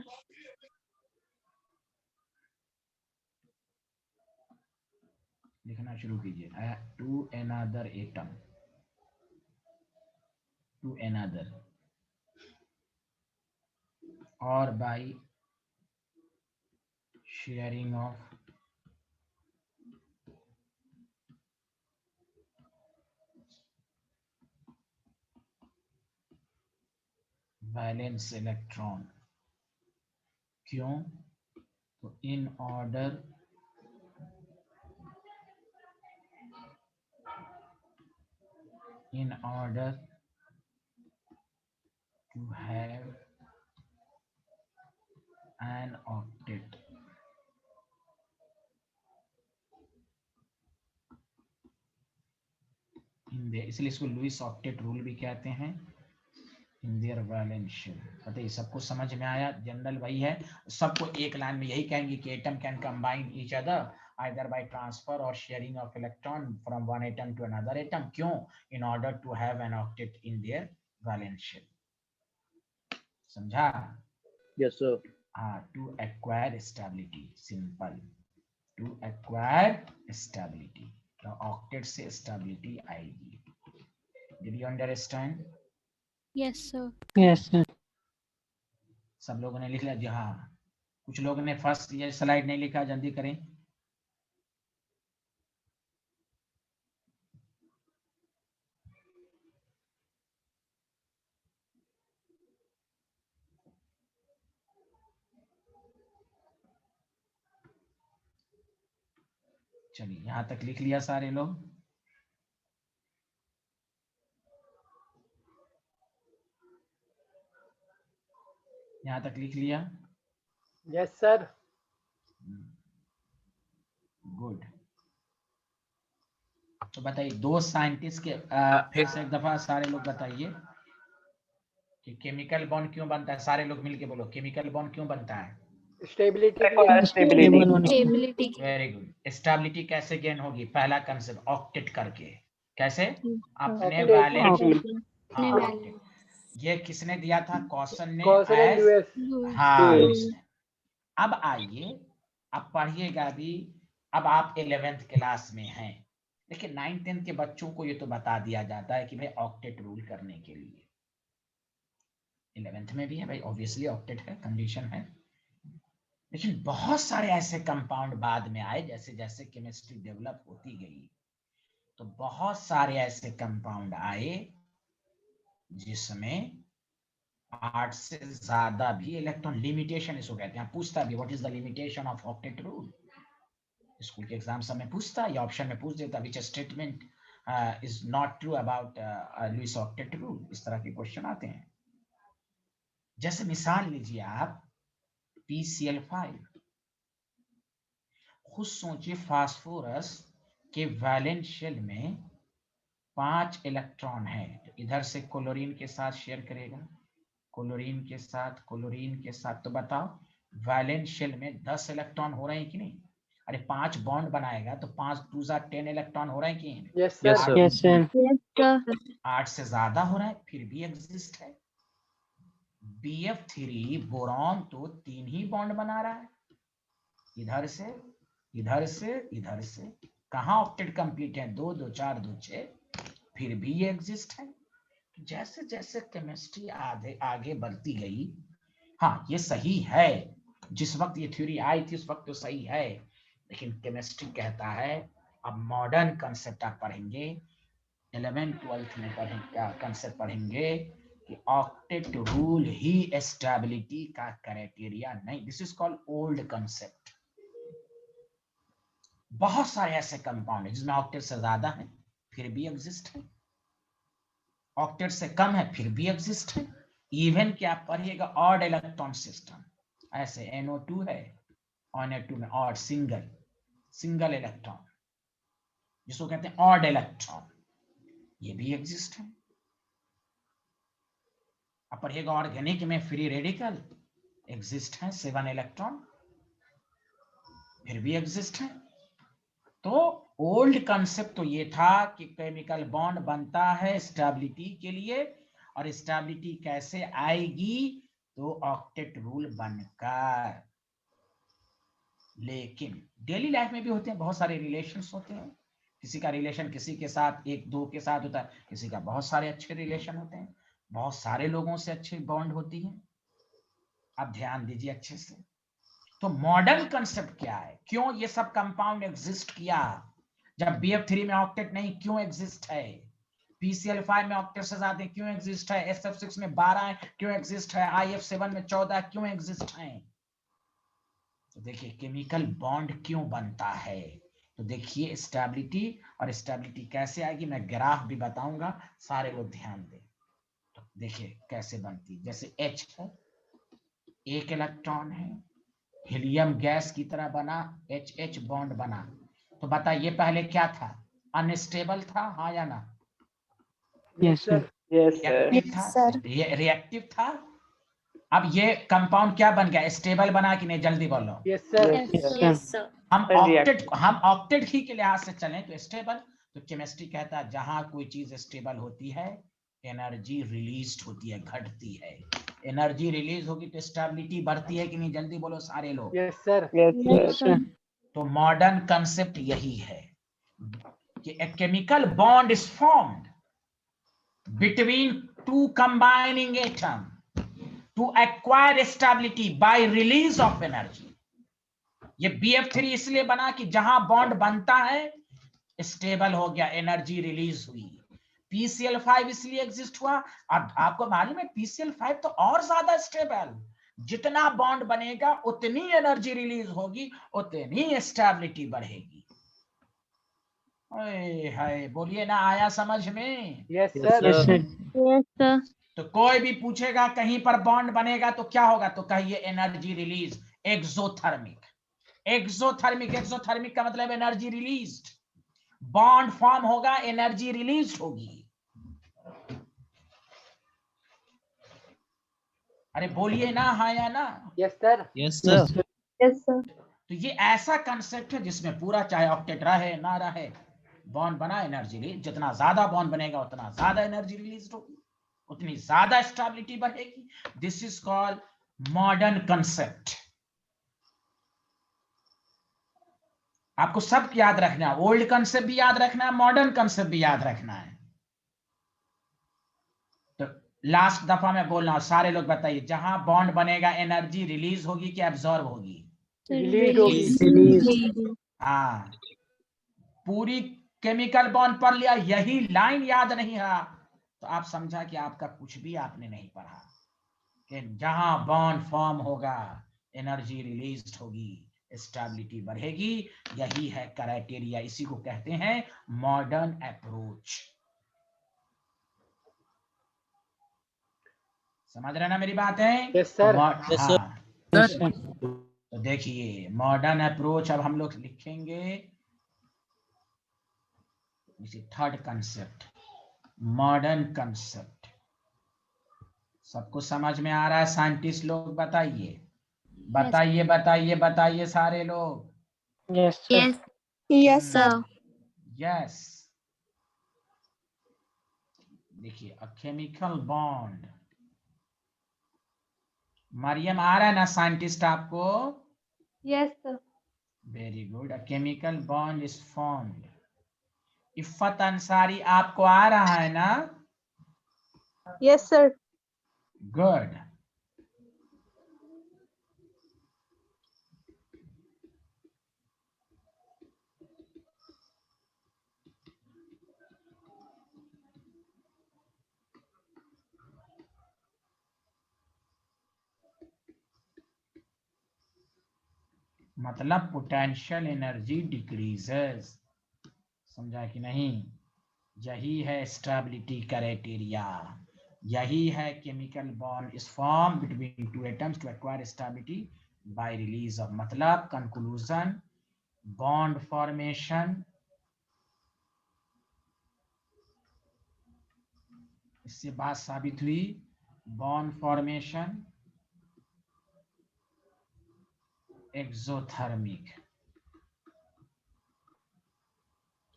Speaker 1: लिखना शुरू कीजिए। To another atom, to another, और by sharing of valence electron. क्यों? तो in order to have an octet, इसलिए इसको लुईस ऑक्टेट रूल भी कहते हैं। In their valence shell. बताइए, सबको समझ में आया? जनरल वही है, सबको एक लाइन में यही कहेंगे कि atom can combine each other either by transfer or sharing of electron from one atom to another atom. क्यों? In order to have an octet in their valence shell. समझा?
Speaker 3: Yes sir.
Speaker 1: हाँ, to acquire stability, simple, to acquire stability, तो ऑक्टेट से स्टेबिलिटी आएगी। Did you understand?
Speaker 2: Yes, sir.
Speaker 4: Yes, sir.
Speaker 1: सब लोगों ने लिख लिया जी? हाँ, कुछ लोगों ने फर्स्ट ये स्लाइड नहीं लिखा, जल्दी करें। चलिए, यहां तक लिख लिया सारे लोग? यहां तक लिख लिया?
Speaker 3: Yes, sir.
Speaker 1: गुड। तो बताइए, दो साइंटिस्ट के फिर से एक दफा सारे लोग बताइए कि केमिकल बॉन्ड क्यों बनता है। सारे लोग मिलके बोलो, केमिकल बॉन्ड क्यों बनता है?
Speaker 3: Stability.
Speaker 5: Stability.
Speaker 2: Stability.
Speaker 1: Very good. Stability कैसे गेन होगी? पहला कंसेप्ट ऑक्टेट करके। कैसे? अपने
Speaker 3: Octet.
Speaker 1: वैलेंट। हाँ,
Speaker 2: Octet.
Speaker 1: octet। ये किसने दिया था? कॉसन ने।
Speaker 3: Caution and Lewis.
Speaker 1: हाँ,
Speaker 5: Lewis।
Speaker 1: लुईस ने। अब आइए, अब पढ़िएगा भी। अब आप 11th क्लास में हैं, लेकिन 9th 10th के बच्चों को ये तो बता दिया जाता है कि भाई ऑक्टेट रूल करने के लिए। 11th में भी है भाई, ऑब्वियसली ऑक्टेट है, कंडीशन है। लेकिन बहुत सारे ऐसे कंपाउंड बाद में आए, जैसे जैसे केमिस्ट्री डेवलप होती गई, तो बहुत सारे ऐसे कंपाउंड आए जिसमें 8 से ज्यादा भी इलेक्ट्रॉन। लिमिटेशन इसको कहते हैं। पूछता भी, what is the limitation of octet rule? School के एग्जाम सब में पूछता, या ऑप्शन में पूछ देता, which statement is not true about Lewis octet rule. इस तरह के क्वेश्चन आते हैं। जैसे मिसाल लीजिए आप PCl5। खुद सोचिए, फास्फोरस के वैलेंट शेल में 5 इलेक्ट्रॉन है। तो इधर से क्लोरीन के साथ शेयर करेगा, क्लोरीन के साथ, क्लोरीन के साथ। तो बताओ, वैलेंट शेल में 10 इलेक्ट्रॉन हो रहे हैं कि नहीं? अरे 5 बॉन्ड बनाएगा तो 5 2 10 इलेक्ट्रॉन हो रहे हैं कि नहीं?
Speaker 3: Yes, sir.
Speaker 4: Yes, sir.
Speaker 2: Yes, sir.
Speaker 1: 8 से ज्यादा हो रहा है, फिर भी एग्जिस्ट है। BF3 बोरॉन तो 3 ही बॉन्ड बना रहा है, इधर से, इधर से, इधर से। कहाँ ऑक्टेट कंप्लीट है? 2 2 4 2 6, फिर भी ये एग्जिस्ट है। जैसे जैसे केमिस्ट्री आगे बढ़ती गई, हाँ ये सही है, जिस वक्त ये थ्योरी आई थी उस वक्त तो सही है, लेकिन केमिस्ट्री कहता है, अब मॉडर्न कंसेप्ट आप पढ़ेंगे, 11th 12th में पढ़ेंगे, कंसेप्ट पढ़ेंगे कि ऑक्टेट रूल ही स्टेबिलिटी का क्राइटेरिया नहीं। This is called old concept. बहुत सारे ऐसे कंपाउंड है जिसमें ऑक्टेट से ज्यादा है फिर भी एग्जिस्ट है, ऑक्टेट से कम है फिर भी एग्जिस्ट है। इवन कि आप पढ़िएगा ऑड इलेक्ट्रॉन सिस्टम, ऐसे NO2 है, NO2 में ऑड, सिंगल इलेक्ट्रॉन, जिसको कहते हैं ऑड इलेक्ट्रॉन, ये भी एग्जिस्ट है। आप पढ़िएगा ऑर्गेनिक में फ्री रेडिकल एग्जिस्ट है, 7 इलेक्ट्रॉन, फिर भी एग्जिस्ट है। तो ओल्ड कंसेप्ट तो ये था कि केमिकल बॉन्ड बनता है स्टेबिलिटी के लिए, और स्टेबिलिटी कैसे आएगी? तो ऑक्टेट रूल बनकर। लेकिन डेली लाइफ में भी होते हैं, बहुत सारे रिलेशंस होते हैं। किसी का रिलेशन किसी के साथ 1 2 के साथ होता है, किसी का बहुत सारे अच्छे रिलेशन होते हैं, बहुत सारे लोगों से अच्छी बॉन्ड होती है। अब ध्यान दीजिए अच्छे से। तो मॉडर्न कंसेप्ट क्या है? क्यों ये सब कंपाउंड एग्जिस्ट किया? जब BF3 में ऑक्टेट नहीं, क्यों एग्जिस्ट है? PCl5 में ऑक्टेट से ज्यादा क्यों एग्जिस्ट है? SF6 में 12 है, क्यों एग्जिस्ट है? IF7 में 14 क्यों एग्जिस्ट है? तो देखिए केमिकल बॉन्ड क्यों बनता है। तो देखिए स्टेबिलिटी, और स्टेबिलिटी कैसे आएगी मैं ग्राफ भी बताऊंगा, सारे लोग ध्यान दें। तो देखिए कैसे बनती है। जैसे H है, 1 इलेक्ट्रॉन है, हीलियम गैस की तरह बना, HH बॉन्ड बना। तो बताइए पहले क्या था? अनस्टेबल था, हाँ या ना?
Speaker 4: Yes, sir.
Speaker 5: Yes, sir.
Speaker 1: Reactive था, रिएक्टिव था। अब ये कंपाउंड क्या बन गया? स्टेबल बना कि नहीं? जल्दी बोलो।
Speaker 3: Yes, sir.
Speaker 2: Yes, sir.
Speaker 1: हम ऑक्टेट ही के लिहाज से चलें तो स्टेबल। तो केमिस्ट्री कहता है जहां कोई चीज स्टेबल होती है, एनर्जी रिलीज होती है, घटती है। एनर्जी रिलीज होगी तो स्टेबिलिटी बढ़ती है कि नहीं? जल्दी बोलो सारे लोग।
Speaker 3: Yes, sir.
Speaker 5: Yes,
Speaker 2: Yes,
Speaker 5: sir.
Speaker 2: sir.
Speaker 1: तो मॉडर्न कंसेप्ट यही है कि a chemical bond is formed between two combining atom to acquire stability by release of energy. ये BF3 इसलिए बना कि जहां बॉन्ड बनता है स्टेबल हो गया, एनर्जी रिलीज हुई। PCl5 इसलिए एग्जिस्ट हुआ, और आपको मालूम है PCl5 तो और ज्यादा स्टेबल, जितना बॉन्ड बनेगा उतनी एनर्जी रिलीज होगी, उतनी स्टेबिलिटी बढ़ेगी। हाय बोलिए ना, आया समझ में?
Speaker 3: Yes,
Speaker 4: Yes,
Speaker 3: sir.
Speaker 4: sir.
Speaker 2: Yes, sir.
Speaker 1: तो कोई भी पूछेगा कहीं पर बॉन्ड बनेगा तो क्या होगा, तो कहिए energy release, exothermic. Exothermic, exothermic का मतलब एनर्जी रिलीज्ड। बॉन्ड फॉर्म होगा, एनर्जी रिलीज होगी। अरे बोलिए ना, हाँ या ना?
Speaker 3: Yes, sir.
Speaker 4: Yes, sir.
Speaker 5: Yes, sir.
Speaker 1: तो ये ऐसा कंसेप्ट है जिसमें पूरा, चाहे ऑक्टेट रहे ना रहे, बॉन्ड बना, एनर्जी रिलीज, जितना ज्यादा बॉन्ड बनेगा उतना ज्यादा एनर्जी रिलीज होगी, उतनी ज्यादा स्टेबिलिटी बढ़ेगी। This is called modern concept. आपको सब याद रखना है, ओल्ड कंसेप्ट भी याद रखना है, मॉडर्न कंसेप्ट भी याद रखना है। तो लास्ट दफा मैं बोल रहा हूं, सारे लोग बताइए, जहां बॉन्ड बनेगा एनर्जी रिलीज होगी कि एब्जॉर्ब होगी?
Speaker 3: Release होगी।
Speaker 2: Release.
Speaker 1: हाँ, पूरी केमिकल बॉन्ड पढ़ लिया, यही लाइन याद नहीं है तो आप समझा कि आपका कुछ भी आपने नहीं पढ़ा, कि जहां बॉन्ड फॉर्म होगा एनर्जी रिलीज होगी, स्टेबिलिटी बढ़ेगी। यही है क्राइटेरिया, इसी को कहते हैं मॉडर्न अप्रोच। समझ रहे ना मेरी बात है?
Speaker 3: Yes, sir.
Speaker 4: Yes, sir.
Speaker 1: हाँ,
Speaker 4: Yes, sir.
Speaker 1: तो देखिए मॉडर्न अप्रोच अब हम लोग लिखेंगे, थर्ड कंसेप्ट मॉडर्न कंसेप्ट। सबको समझ में आ रहा है? साइंटिस्ट लोग बताइए, बताइए बताइए बताइए सारे लोग।
Speaker 4: Yes, sir.
Speaker 2: Yes. Yes, sir.
Speaker 1: Yes, देखिए अ केमिकल बॉन्ड, मरियम आ रहा है ना साइंटिस्ट आपको?
Speaker 5: Yes, sir.
Speaker 1: Very good. A chemical bond is formed. Iffat Ansari आपको आ रहा है ना?
Speaker 5: Yes, sir.
Speaker 1: गुड। मतलब पोटेंशियल एनर्जी डिक्रीजेस, समझा कि नहीं? यही है स्टेबिलिटी क्राइटेरिया, यही है chemical bond is form between two atoms to acquire stability by release of. मतलब कंक्लूजन, बॉन्ड फॉर्मेशन, इससे बात साबित हुई, बॉन्ड फॉर्मेशन एक्सोथर्मिक,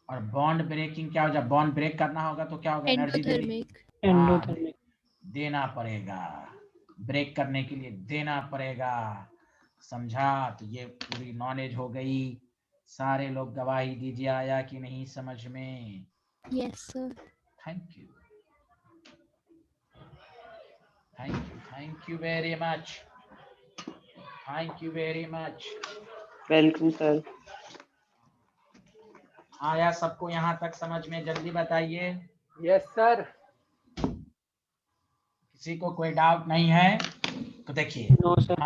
Speaker 1: और बॉन्ड ब्रेकिंग क्या हो, जब बॉन्ड ब्रेक करना होगा तो क्या होगा, एनर्जी
Speaker 2: Endothermic.
Speaker 4: Endothermic.
Speaker 1: देना पड़ेगा, ब्रेक करने के लिए देना पड़ेगा। समझा? तो ये पूरी नॉलेज हो गई। सारे लोग गवाही दीजिए, आया कि नहीं समझ में?
Speaker 2: Yes, sir.
Speaker 1: Thank you, thank you very much, thank you very much.
Speaker 5: Welcome, sir.
Speaker 1: आया सबको यहाँ तक समझ में? जल्दी बताइए,
Speaker 3: Yes, sir.
Speaker 1: किसी को कोई डाउट नहीं है? तो देखिए
Speaker 4: No, sir.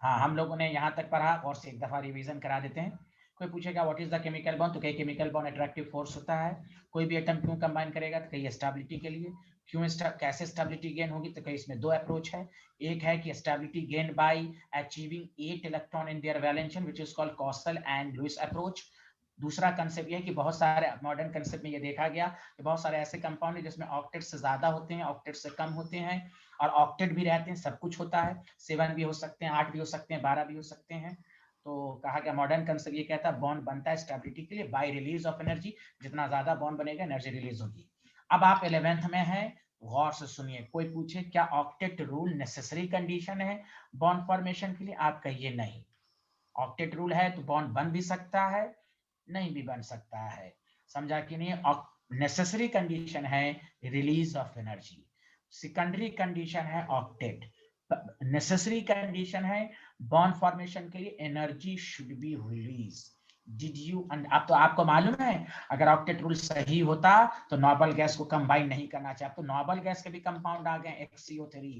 Speaker 1: हम लोगों ने यहाँ तक पढ़ा, और से एक दफा रिवीजन करा देते हैं। कोई पूछेगा what is the chemical bond, तो कहीं केमिकल बॉन्ड अट्रैक्टिव फोर्स होता है। कोई भी एटम क्यों कंबाइन करेगा, तो कहीं स्टेबिलिटी के लिए। क्यों कैसे स्टेबिलिटी गेन होगी, तो कहीं इसमें दो अप्रोच है। एक है कि stability gain by achieving 8 electron in their valence which is called Kossel and Lewis approach. दूसरा कंसेप्ट ये है कि बहुत सारे मॉडर्न कंसेप्ट में ये देखा गया कि बहुत सारे ऐसे कंपाउंड है जिसमें ऑक्टेट से ज्यादा होते हैं, ऑक्टेट से कम होते हैं, और ऑक्टेट भी रहते हैं, सब कुछ होता है, 7 भी हो सकते हैं, 8 भी हो सकते हैं, 12 भी हो सकते हैं। तो कहा गया मॉडर्न कंसेप्ट ये कहता है बॉन्ड बनता है स्टेबिलिटी के लिए बाय रिलीज ऑफ एनर्जी, जितना ज्यादा बॉन्ड बनेगा एनर्जी रिलीज होगी। अब आप 11th में है, गौर से सुनिए। कोई पूछे क्या ऑक्टेट रूल नेसेसरी कंडीशन है बॉन्ड फॉर्मेशन के लिए, आप कहिए नहीं। ऑक्टेट रूल है तो बॉन्ड बन भी सकता है, नहीं भी बन सकता है, समझा कि नहीं। नेसेसरी कंडीशन है release of energy, secondary condition है ऑक्टेट, नेसेसरी कंडीशन है बॉन्ड फॉर्मेशन के लिए energy should be release. Did you अब तो आपको मालूम है अगर ऑक्टेट रूल सही होता तो नॉर्मल गैस को कंबाइन नहीं करना चाहिए। तो नॉर्मल गैस के भी कंपाउंड आ गए XCO3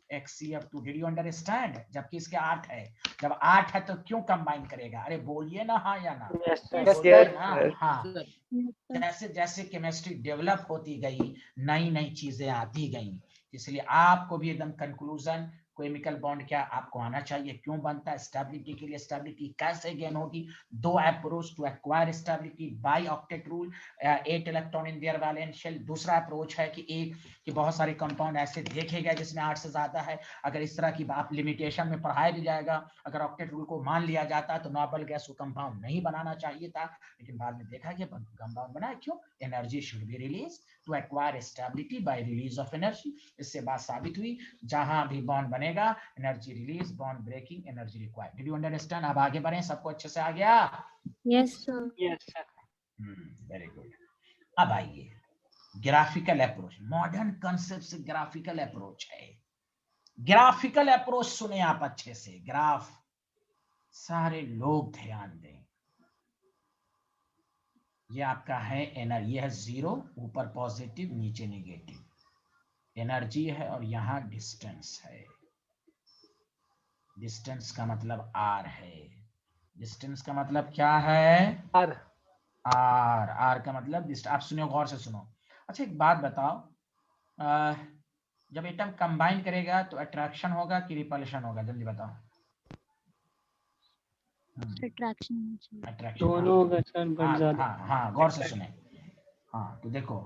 Speaker 1: XCF2, did you understand, जबकि इसके 8 है, जब 8 है तो क्यों कंबाइन करेगा, अरे बोलिए ना हाँ या ना,
Speaker 4: Yes, sir.
Speaker 3: Yes,
Speaker 1: बोलिए
Speaker 3: sir.
Speaker 1: ना हाँ।
Speaker 2: Yes, sir.
Speaker 1: जैसे जैसे केमिस्ट्री डेवलप होती गई, नई नई चीजें आती गई, इसलिए आपको भी एकदम कंक्लूजन केमिकल बॉन्ड क्या आपको आना चाहिए, क्यों बनता है, स्टेबिलिटी के लिए, स्टेबिलिटी कैसे गेन होगी। दो approach to acquire stability by octet rule, 8 electron in their valence shell. दूसरा अप्रोच है कि बहुत सारे कंपाउंड ऐसे देखे गए जिसमें 8 से ज्यादा है, अगर इस तरह की आप लिमिटेशन में पढ़ाया भी जाएगा, अगर ऑक्टेट रूल को मान लिया जाता तो नॉर्मल गैस को कंपाउंड नहीं बनाना चाहिए था, लेकिन बाद में देखा गया कंपाउंड बना, क्यों, energy should be release to acquire stability by release of energy. इससे बात साबित हुई जहां भी बॉन्ड बनेगा energy release, bond breaking, energy required. Did you understand. अब आगे बढ़े, सबको अच्छे से आ गया।
Speaker 2: Yes, sir.
Speaker 4: Yes, sir.
Speaker 1: Very good. अब आइए ग्राफिकल अप्रोच, मॉडर्न कंसेप्ट से ग्राफिकल अप्रोच है। ग्राफिकल अप्रोच सुने आप अच्छे से, ग्राफ, सारे लोग ध्यान दें। ये आपका है एनर्जी, ये है 0, ऊपर पॉजिटिव नीचे नेगेटिव, एनर्जी है, और यहां डिस्टेंस है। डिस्टेंस का मतलब R है, डिस्टेंस का मतलब क्या है,
Speaker 3: R.
Speaker 1: R का मतलब आप सुनो, गौर से सुनो। अच्छा एक बात बताओ, जब एटम कंबाइन करेगा तो अट्रैक्शन होगा कि रिपल्शन होगा, जल्दी बताओ।
Speaker 2: Attraction.
Speaker 1: अट्रैक्शन,
Speaker 4: दोनों होगा सर, बट ज्यादा
Speaker 1: हाँ गौर से सुने। हाँ तो देखो,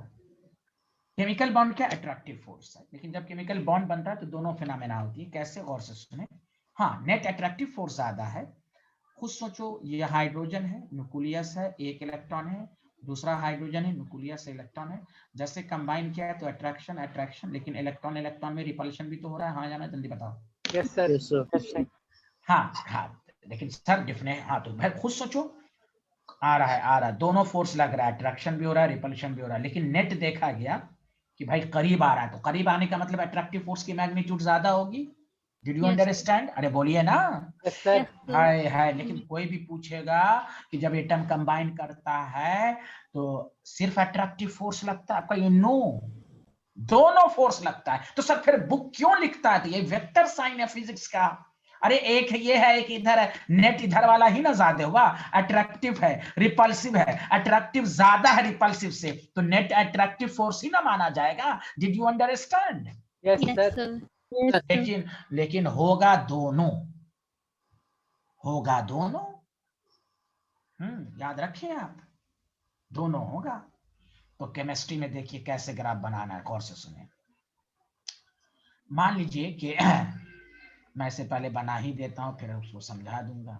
Speaker 1: केमिकल बॉन्ड क्या अट्रैक्टिव फोर्स है, लेकिन जब केमिकल बॉन्ड बनता है तो दोनों फिनोमेना होती है, कैसे, गौर से सुने। हाँ, नेट अट्रैक्टिव फोर्स ज्यादा है। खुद सोचो, ये हाइड्रोजन है, न्यूक्लियस है, एक इलेक्ट्रॉन है, दूसरा हाइड्रोजन है, न्यूक्लियस से इलेक्ट्रॉन है, जैसे कंबाइन किया है तो अट्रैक्शन अट्रैक्शन, लेकिन इलेक्ट्रॉन इलेक्ट्रॉन में रिपल्शन भी तो हो रहा है, हाँ जाना, जल्दी बताओ।
Speaker 3: Yes, sir.
Speaker 5: Yes, sir.
Speaker 4: Yes, sir.
Speaker 1: हाँ लेकिन सर डिफरेंट, हाँ तो भाई खुद सोचो, आ रहा है दोनों फोर्स लग रहा है, अट्रैक्शन भी हो रहा है, रिपल्शन भी हो रहा है, लेकिन नेट देखा गया कि भाई करीब आ रहा है, तो करीब आने का मतलब अट्रैक्टिव फोर्स की मैग्नीट्यूड ज्यादा होगी। Did you
Speaker 2: Yes.
Speaker 1: अंडरस्टैंड, अरे बोलिए ना।
Speaker 3: Yes, sir.
Speaker 2: Yes, sir.
Speaker 1: है, लेकिन कोई भी पूछेगा कि जब एटम कंबाइन करता है तो सिर्फ अट्रैक्टिव फोर्स लगता है आपका, ये नो, दोनों फोर्स लगता है। तो सर फिर बुक क्यों लिखता है, तो ये वेक्टर साइन है फिजिक्स का। अरे एक ये है, एक इधर है, नेट इधर वाला ही ना ज्यादा होगा, अट्रैक्टिव है, रिपल्सिव है, अट्रैक्टिव ज्यादा है रिपल्सिव से, तो नेट अट्रैक्टिव फोर्स ही ना माना जाएगा। Did you understand.
Speaker 3: Yes,
Speaker 2: Yes,
Speaker 3: sir.
Speaker 2: sir. Yes, sir.
Speaker 1: लेकिन होगा दोनों, होगा दोनों, याद रखिए आप, दोनों होगा। तो केमिस्ट्री में देखिए कैसे ग्राफ बनाना है, गौर से सुनिए। मान लीजिए कि मैं इसे पहले बना ही देता हूं, फिर उसको समझा दूंगा।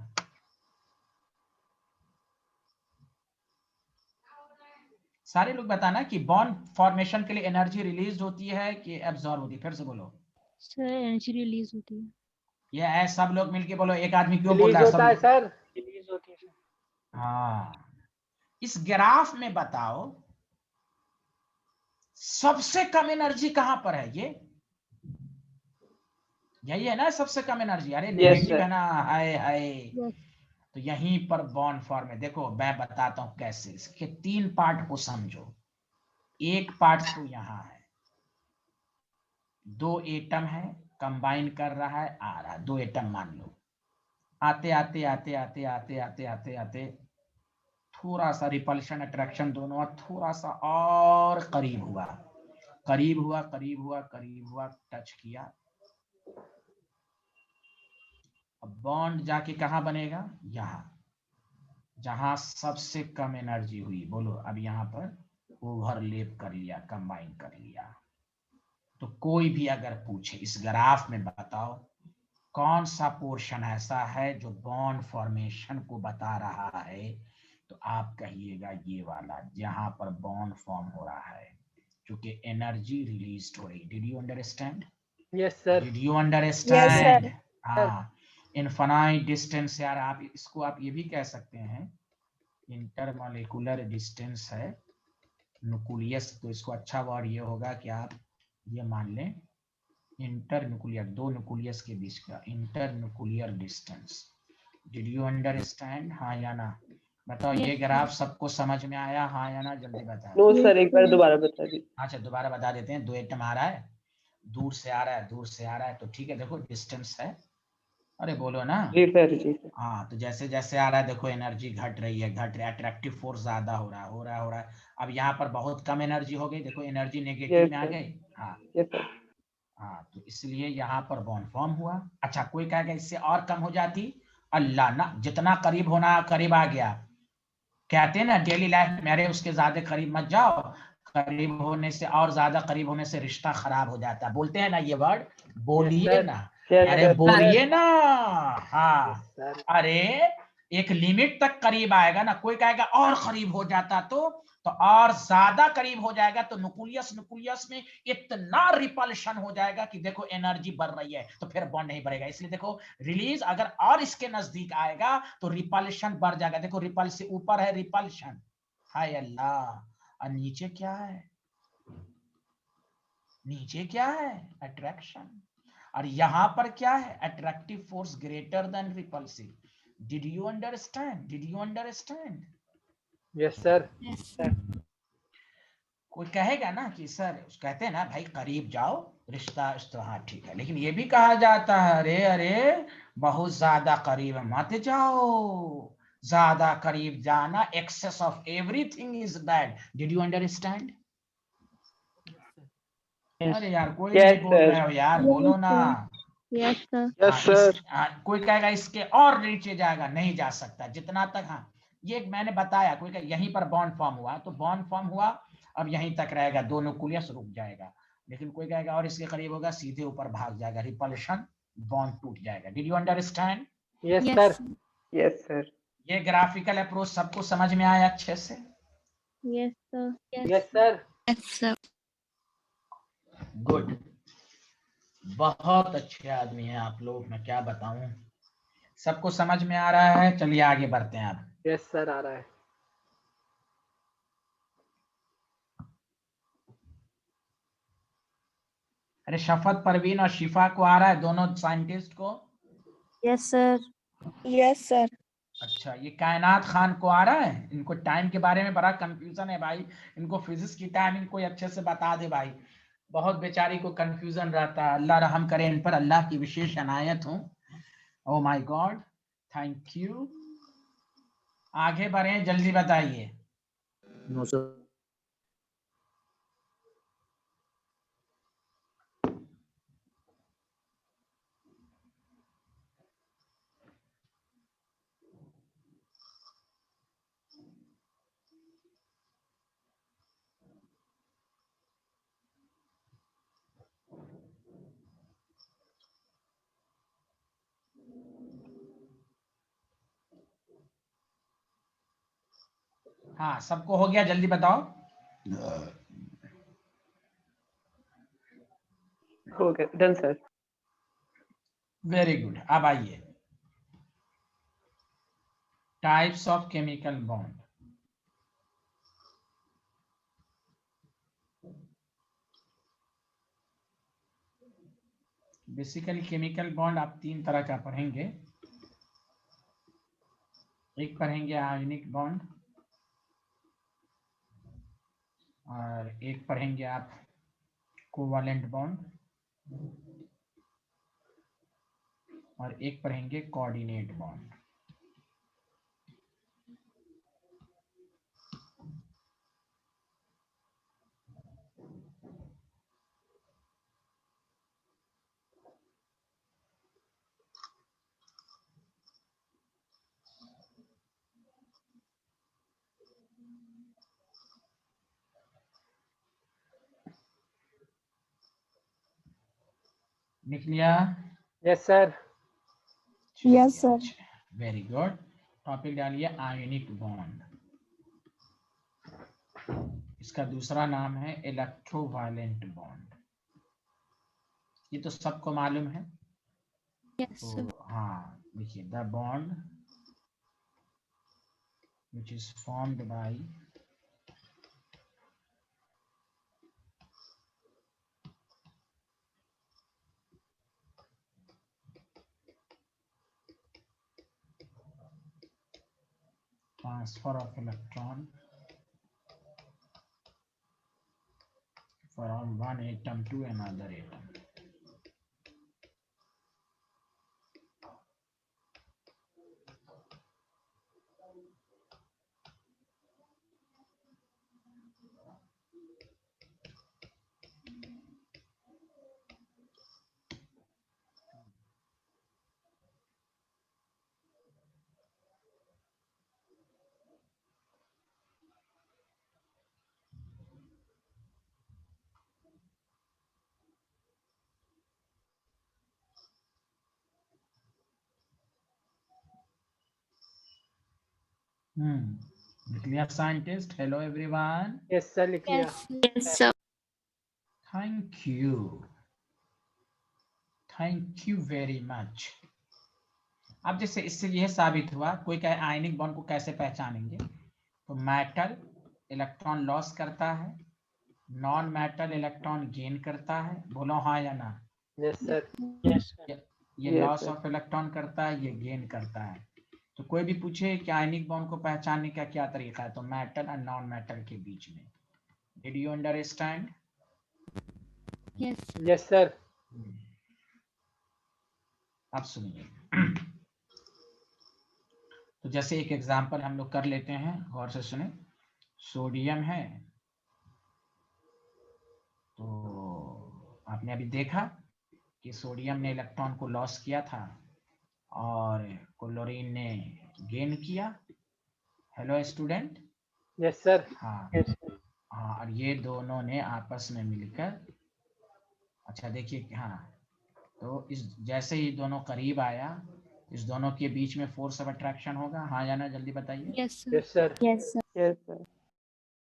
Speaker 1: सारे लोग बताना कि बॉन्ड फॉर्मेशन के लिए एनर्जी रिलीज होती है कि एब्जॉर्ब होती है, फिर से बोलो।
Speaker 2: Sir, energy release होती है.
Speaker 1: ये है, सब लोग मिलके बोलो, एक आदमी क्यों बोल
Speaker 3: Release
Speaker 1: रहा है,
Speaker 3: होता है,
Speaker 1: सब।
Speaker 3: sir.
Speaker 4: रिलीज होती है सर।
Speaker 1: हाँ, इस ग्राफ में बताओ सबसे कम एनर्जी कहां पर है, ये यही है ना सबसे कम एनर्जी, अरे नेगेटिव
Speaker 5: sir.
Speaker 1: है ना, हाय हाय।
Speaker 2: Yes.
Speaker 1: तो यहीं पर बॉन्ड फॉर्म है, देखो मैं बताता हूं कैसे, इसके 3 पार्ट को समझो। एक पार्ट तो यहां है, 2 एटम है, कंबाइन कर रहा है, आ रहा है, 2 एटम मान लो, आते आते आते आते आते आते आते आते थोड़ा सा रिपल्शन अट्रैक्शन दोनों, थोड़ा सा और करीब हुआ, करीब हुआ करीब हुआ करीब हुआ, टच किया, अब बॉन्ड जाके कहां बनेगा, यहां, जहां सबसे कम एनर्जी हुई, बोलो। अब यहां पर ओवरलैप कर लिया, कंबाइन कर लिया। तो कोई भी अगर पूछे इस ग्राफ में बताओ कौन सा पोर्शन ऐसा है जो बॉन्ड फॉर्मेशन को बता रहा है, तो आप कहिएगा ये वाला, जहां पर बॉन्ड फॉर्म हो रहा है, क्योंकि एनर्जी रिलीज हो रही। Did you understand,
Speaker 3: Yes, sir.
Speaker 1: Did you understand.
Speaker 5: sir.
Speaker 1: हाँ, इनफाइनाइट डिस्टेंस, यार आप इसको आप ये भी कह सकते हैं, इंटरमोलिकुलर डिस्टेंस है न्यूक्लियस, तो इसको अच्छा वर्ड ये होगा कि आप ये मान लें इंटर न्यूक्लियर, दो न्यूक्लियस के बीच का inter nuclear distance. Did you understand, हाँ या ना? बताओ ये
Speaker 2: Yes,
Speaker 1: ग्राफ सबको समझ में आया, हाँ या ना? जल्दी बताओ।
Speaker 5: नो
Speaker 2: Yes,
Speaker 5: सर, एक बार
Speaker 2: sir.
Speaker 5: दोबारा बता दीजिए।
Speaker 1: अच्छा दोबारा बता देते हैं। दो एटम आ रहा है, दूर से आ रहा है, दूर से आ रहा है, तो ठीक है, देखो डिस्टेंस है, अरे बोलो ना।
Speaker 5: जी सर, जी सर।
Speaker 1: हाँ, तो जैसे जैसे आ रहा है देखो एनर्जी घट रही है, घट रहा है, अट्रैक्टिव फोर्स ज्यादा हो रहा है, हो रहा है, हो रहा है। अब यहाँ पर बहुत कम एनर्जी हो गई, देखो एनर्जी नेगेटिव
Speaker 5: यस
Speaker 1: में आ
Speaker 5: सर,
Speaker 1: गई। हाँ
Speaker 5: यस सर।
Speaker 1: हाँ, तो इसलिए यहाँ पर बॉन्ड फॉर्म हुआ। अच्छा कोई कहेगा इससे और कम हो जाती, अल्लाह ना, जितना करीब होना करीब आ गया। कहते हैं ना डेली लाइफ मेरे उसके ज्यादा करीब मत जाओ, करीब होने से और ज्यादा करीब होने से रिश्ता खराब हो जाता है, बोलते हैं ना ये वर्ड, बोलिए
Speaker 3: sir.
Speaker 1: ना,
Speaker 5: यस
Speaker 1: अरे
Speaker 5: सर,
Speaker 1: बोलिए ना। हाँ
Speaker 3: Yes, sir.
Speaker 1: अरे एक लिमिट तक करीब आएगा ना, कोई कहेगा और करीब हो जाता तो और ज्यादा करीब हो जाएगा, तो न्यूक्लियस न्यूक्लियस में इतना रिपल्शन हो जाएगा कि देखो एनर्जी बढ़ रही है, तो फिर बॉन्ड नहीं बढ़ेगा। इसलिए देखो रिलीज अगर और इसके नजदीक आएगा तो रिपल्शन बढ़ जाएगा। देखो रिपल से ऊपर है रिपल्शन, हाय अल्लाह, और नीचे क्या है, नीचे क्या है, अट्रैक्शन, और यहां पर क्या है, attractive force greater than repulsive. Did you understand, did you understand?
Speaker 3: Yes, sir.
Speaker 2: Yes, sir.
Speaker 1: कोई कहेगा ना कि सर, कहते हैं ना भाई करीब जाओ रिश्ता, तो हाँ ठीक है, लेकिन ये भी कहा जाता है अरे अरे बहुत ज्यादा करीब मत जाओ, ज्यादा करीब जाना, excess of everything is bad. Did you understand? अरे यार कोई
Speaker 5: यस
Speaker 1: नहीं बोल
Speaker 5: सर।
Speaker 1: रहे हो यार,
Speaker 2: Yes,
Speaker 1: बोलो ना।
Speaker 2: sir. Yes, sir.
Speaker 3: Yes,
Speaker 1: हाँ,
Speaker 3: sir.
Speaker 1: कोई कहेगा इसके और नीचे जाएगा, नहीं जा सकता जितना तक। हाँ ये मैंने बताया, कोई कहेगा यहीं पर बॉन्ड फॉर्म हुआ, तो बॉन्ड फॉर्म हुआ, अब यहीं तक रहेगा, दो न्यूक्लियस रुक जाएगा। लेकिन कोई कहेगा और इसके करीब होगा, सीधे ऊपर भाग जाएगा, रिपल्शन, बॉन्ड टूट जाएगा। Did you understand?
Speaker 3: Yes,
Speaker 2: Yes,
Speaker 3: sir.
Speaker 2: sir.
Speaker 5: Yes sir.
Speaker 1: ये ग्राफिकल अप्रोच सबको समझ में आया अच्छे से?
Speaker 2: Yes, sir.
Speaker 3: Yes, sir.
Speaker 2: Yes, sir.
Speaker 1: Good, बहुत अच्छे आदमी हैं आप लोग, मैं क्या बताऊं, सबको समझ में आ रहा है। चलिए आगे बढ़ते हैं अब।
Speaker 3: Yes, sir. आ रहा है।
Speaker 1: अरे शफत, परवीन और शिफा को आ रहा है, दोनों साइंटिस्ट को?
Speaker 2: Yes, sir.
Speaker 5: Yes sir.
Speaker 1: अच्छा ये कायनात खान को आ रहा है? इनको टाइम के बारे में बड़ा कंफ्यूजन है भाई, इनको फिजिक्स की टाइमिंग कोई अच्छे से बता दे भाई, बहुत बेचारी को कंफ्यूजन रहता है। अल्लाह रहम करे इन पर, अल्लाह की विशेष अनायत हो। Oh my god, thank you. आगे बढ़े, जल्दी बताइए।
Speaker 6: No sir.
Speaker 1: हाँ सबको हो गया, जल्दी बताओ।
Speaker 5: हो गया, डन सर।
Speaker 1: वेरी गुड, अब आइए types of chemical bond. Basically chemical bond आप तीन तरह का पढ़ेंगे। एक पढ़ेंगे आयनिक बॉन्ड, और एक पढ़ेंगे आप कोवालेंट बॉन्ड, और एक पढ़ेंगे कोऑर्डिनेट बॉन्ड। लिख लिया?
Speaker 3: Yes, sir.
Speaker 5: Yes, sir.
Speaker 1: Very good. Topic डालिए आयनिक बॉन्ड, इसका दूसरा नाम है इलेक्ट्रोवायलेंट बॉन्ड। ये तो सबको मालूम है।
Speaker 2: Yes, sir.
Speaker 1: तो हाँ देखिए, the bond which is formed by transfer of electron from one atom to another atom. Nuclear scientist, hello everyone.
Speaker 3: Yes sir लिख लिया।
Speaker 2: Yes. Yes, sir.
Speaker 1: Thank you. Thank you very much. अब जैसे इससे यह साबित हुआ, कोई कहे आयनिक बॉन्ड को कैसे पहचानेंगे, तो मेटल इलेक्ट्रॉन लॉस करता है, नॉन मेटल इलेक्ट्रॉन गेन करता है, बोलो हाँ या ना।
Speaker 3: Yes sir.
Speaker 4: Yes, sir.
Speaker 1: ये
Speaker 5: Yes,
Speaker 1: loss
Speaker 5: sir.
Speaker 1: Of electron करता है, ये गेन करता है। तो कोई भी पूछे कि आयनिक बॉन्ड को पहचानने का क्या तरीका है, तो मेटल और नॉन मेटल के बीच में। Did you understand?
Speaker 2: Yes.
Speaker 3: Yes sir.
Speaker 1: अब सुनिए, तो जैसे एक एग्जांपल हम लोग कर लेते हैं, गौर से सुने। सोडियम है, तो आपने अभी देखा कि सोडियम ने इलेक्ट्रॉन को लॉस किया था और क्लोरीन ने गेन किया। Hello student.
Speaker 3: Yes sir.
Speaker 1: हाँ
Speaker 4: Yes, sir.
Speaker 1: हाँ, और ये दोनों ने आपस में मिलकर, अच्छा देखिए, हाँ, तो इस जैसे ही दोनों करीब आया, इस दोनों के बीच में फोर्स ऑफ अट्रैक्शन होगा, हाँ या ना, जल्दी बताइए।
Speaker 2: Yes, sir.
Speaker 3: Yes sir.
Speaker 2: Yes, sir.
Speaker 5: Yes, sir.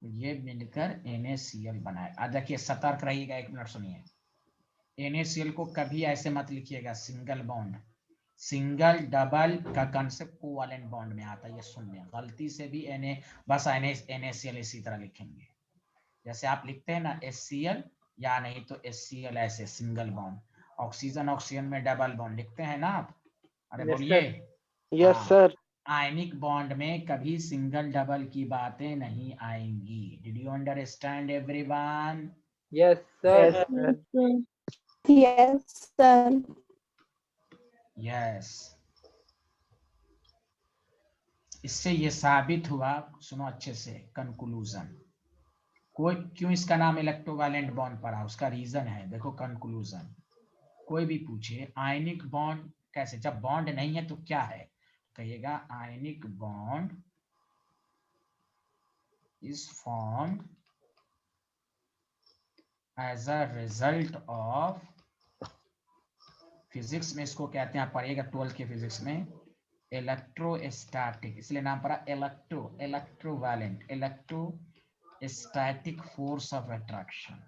Speaker 1: ये मिलकर NaCl बनाए। अब देखिए, सतर्क रहिएगा, एक मिनट सुनिए। NaCl को कभी ऐसे मत लिखिएगा सिंगल बॉन्ड, सिंगल डबल का कंसेप्ट कोवैलेंट बॉन्ड में आता है, ये सुन लें। गलती से भी बस NaCl इसी तरह लिखेंगे, जैसे आप लिखते हैं ना HCl, या नहीं तो HCl, ऐसे सिंगल बॉन्ड। ऑक्सीजन ऑक्सीजन में डबल बॉन्ड लिखते हैं ना आप, अरे
Speaker 3: Yes,
Speaker 1: बोलिए।
Speaker 5: Yes,
Speaker 1: हाँ,
Speaker 5: sir.
Speaker 1: आयनिक बॉन्ड में कभी सिंगल डबल की बातें नहीं आएंगी। Did you understand everyone?
Speaker 3: Yes sir.
Speaker 5: Yes, sir.
Speaker 2: Yes, sir.
Speaker 5: Yes, sir.
Speaker 1: Yes. इससे ये साबित हुआ, सुनो अच्छे से, कंक्लूजन। कोई क्यों इसका नाम इलेक्ट्रोवैलेंट बॉन्ड पड़ा, उसका रीजन है, देखो कंक्लूजन। कोई भी पूछे आयनिक बॉन्ड कैसे, जब बॉन्ड नहीं है तो क्या है, कहिएगा ionic bond is formed as a result of, physics में इसको कहते हैं, आप पढ़िएगा 12th के फिजिक्स में, इलेक्ट्रोस्टैटिक, इसलिए नाम पड़ा electrovalent, electrostatic force of attraction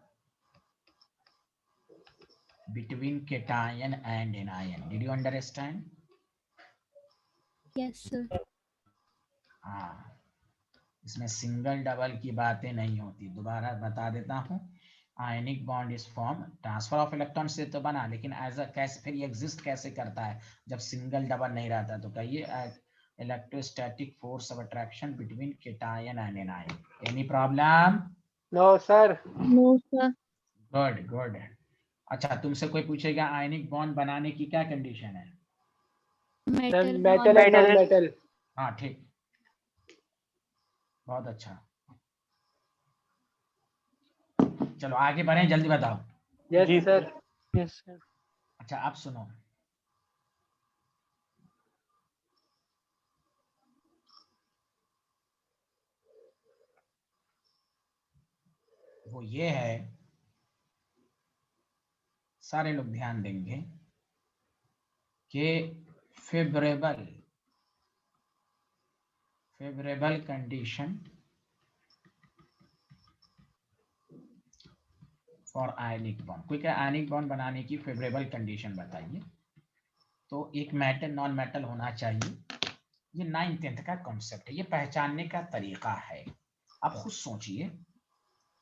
Speaker 1: between cation and anion. Did you understand?
Speaker 2: Yes, sir.
Speaker 1: हाँ, इसमें सिंगल डबल की बातें नहीं होती। दोबारा बता देता हूँ, आयनिक bond is form, transfer of electron से तो बना, लेकिन एज अ कैसे फिर ये एग्जिस्ट कैसे करता है जब सिंगल डबल नहीं रहता, तो कहिए electrostatic force of attraction between cation and anion. Any problem?
Speaker 3: No sir.
Speaker 2: No, sir.
Speaker 1: Good good. अच्छा, तुमसे कोई पूछेगा आयनिक बॉन्ड बनाने की क्या कंडीशन है?
Speaker 2: Metal.
Speaker 3: Metal and non metal.
Speaker 1: हाँ ठीक, बहुत अच्छा। चलो आगे बढ़े, जल्दी बताओ।
Speaker 3: यस
Speaker 5: जी,
Speaker 3: सर।
Speaker 4: Yes, sir.
Speaker 1: अच्छा आप सुनो, वो ये है, सारे लोग ध्यान देंगे कि favourable condition for ionic bond, कोई क्या आयनिक बॉन्ड बनाने की फेवरेबल कंडीशन बताइए। तो एक मेटल नॉन मेटल होना चाहिए। ये 9th 10th का कॉन्सेप्ट है, ये पहचानने का तरीका है। आप खुद सोचिए,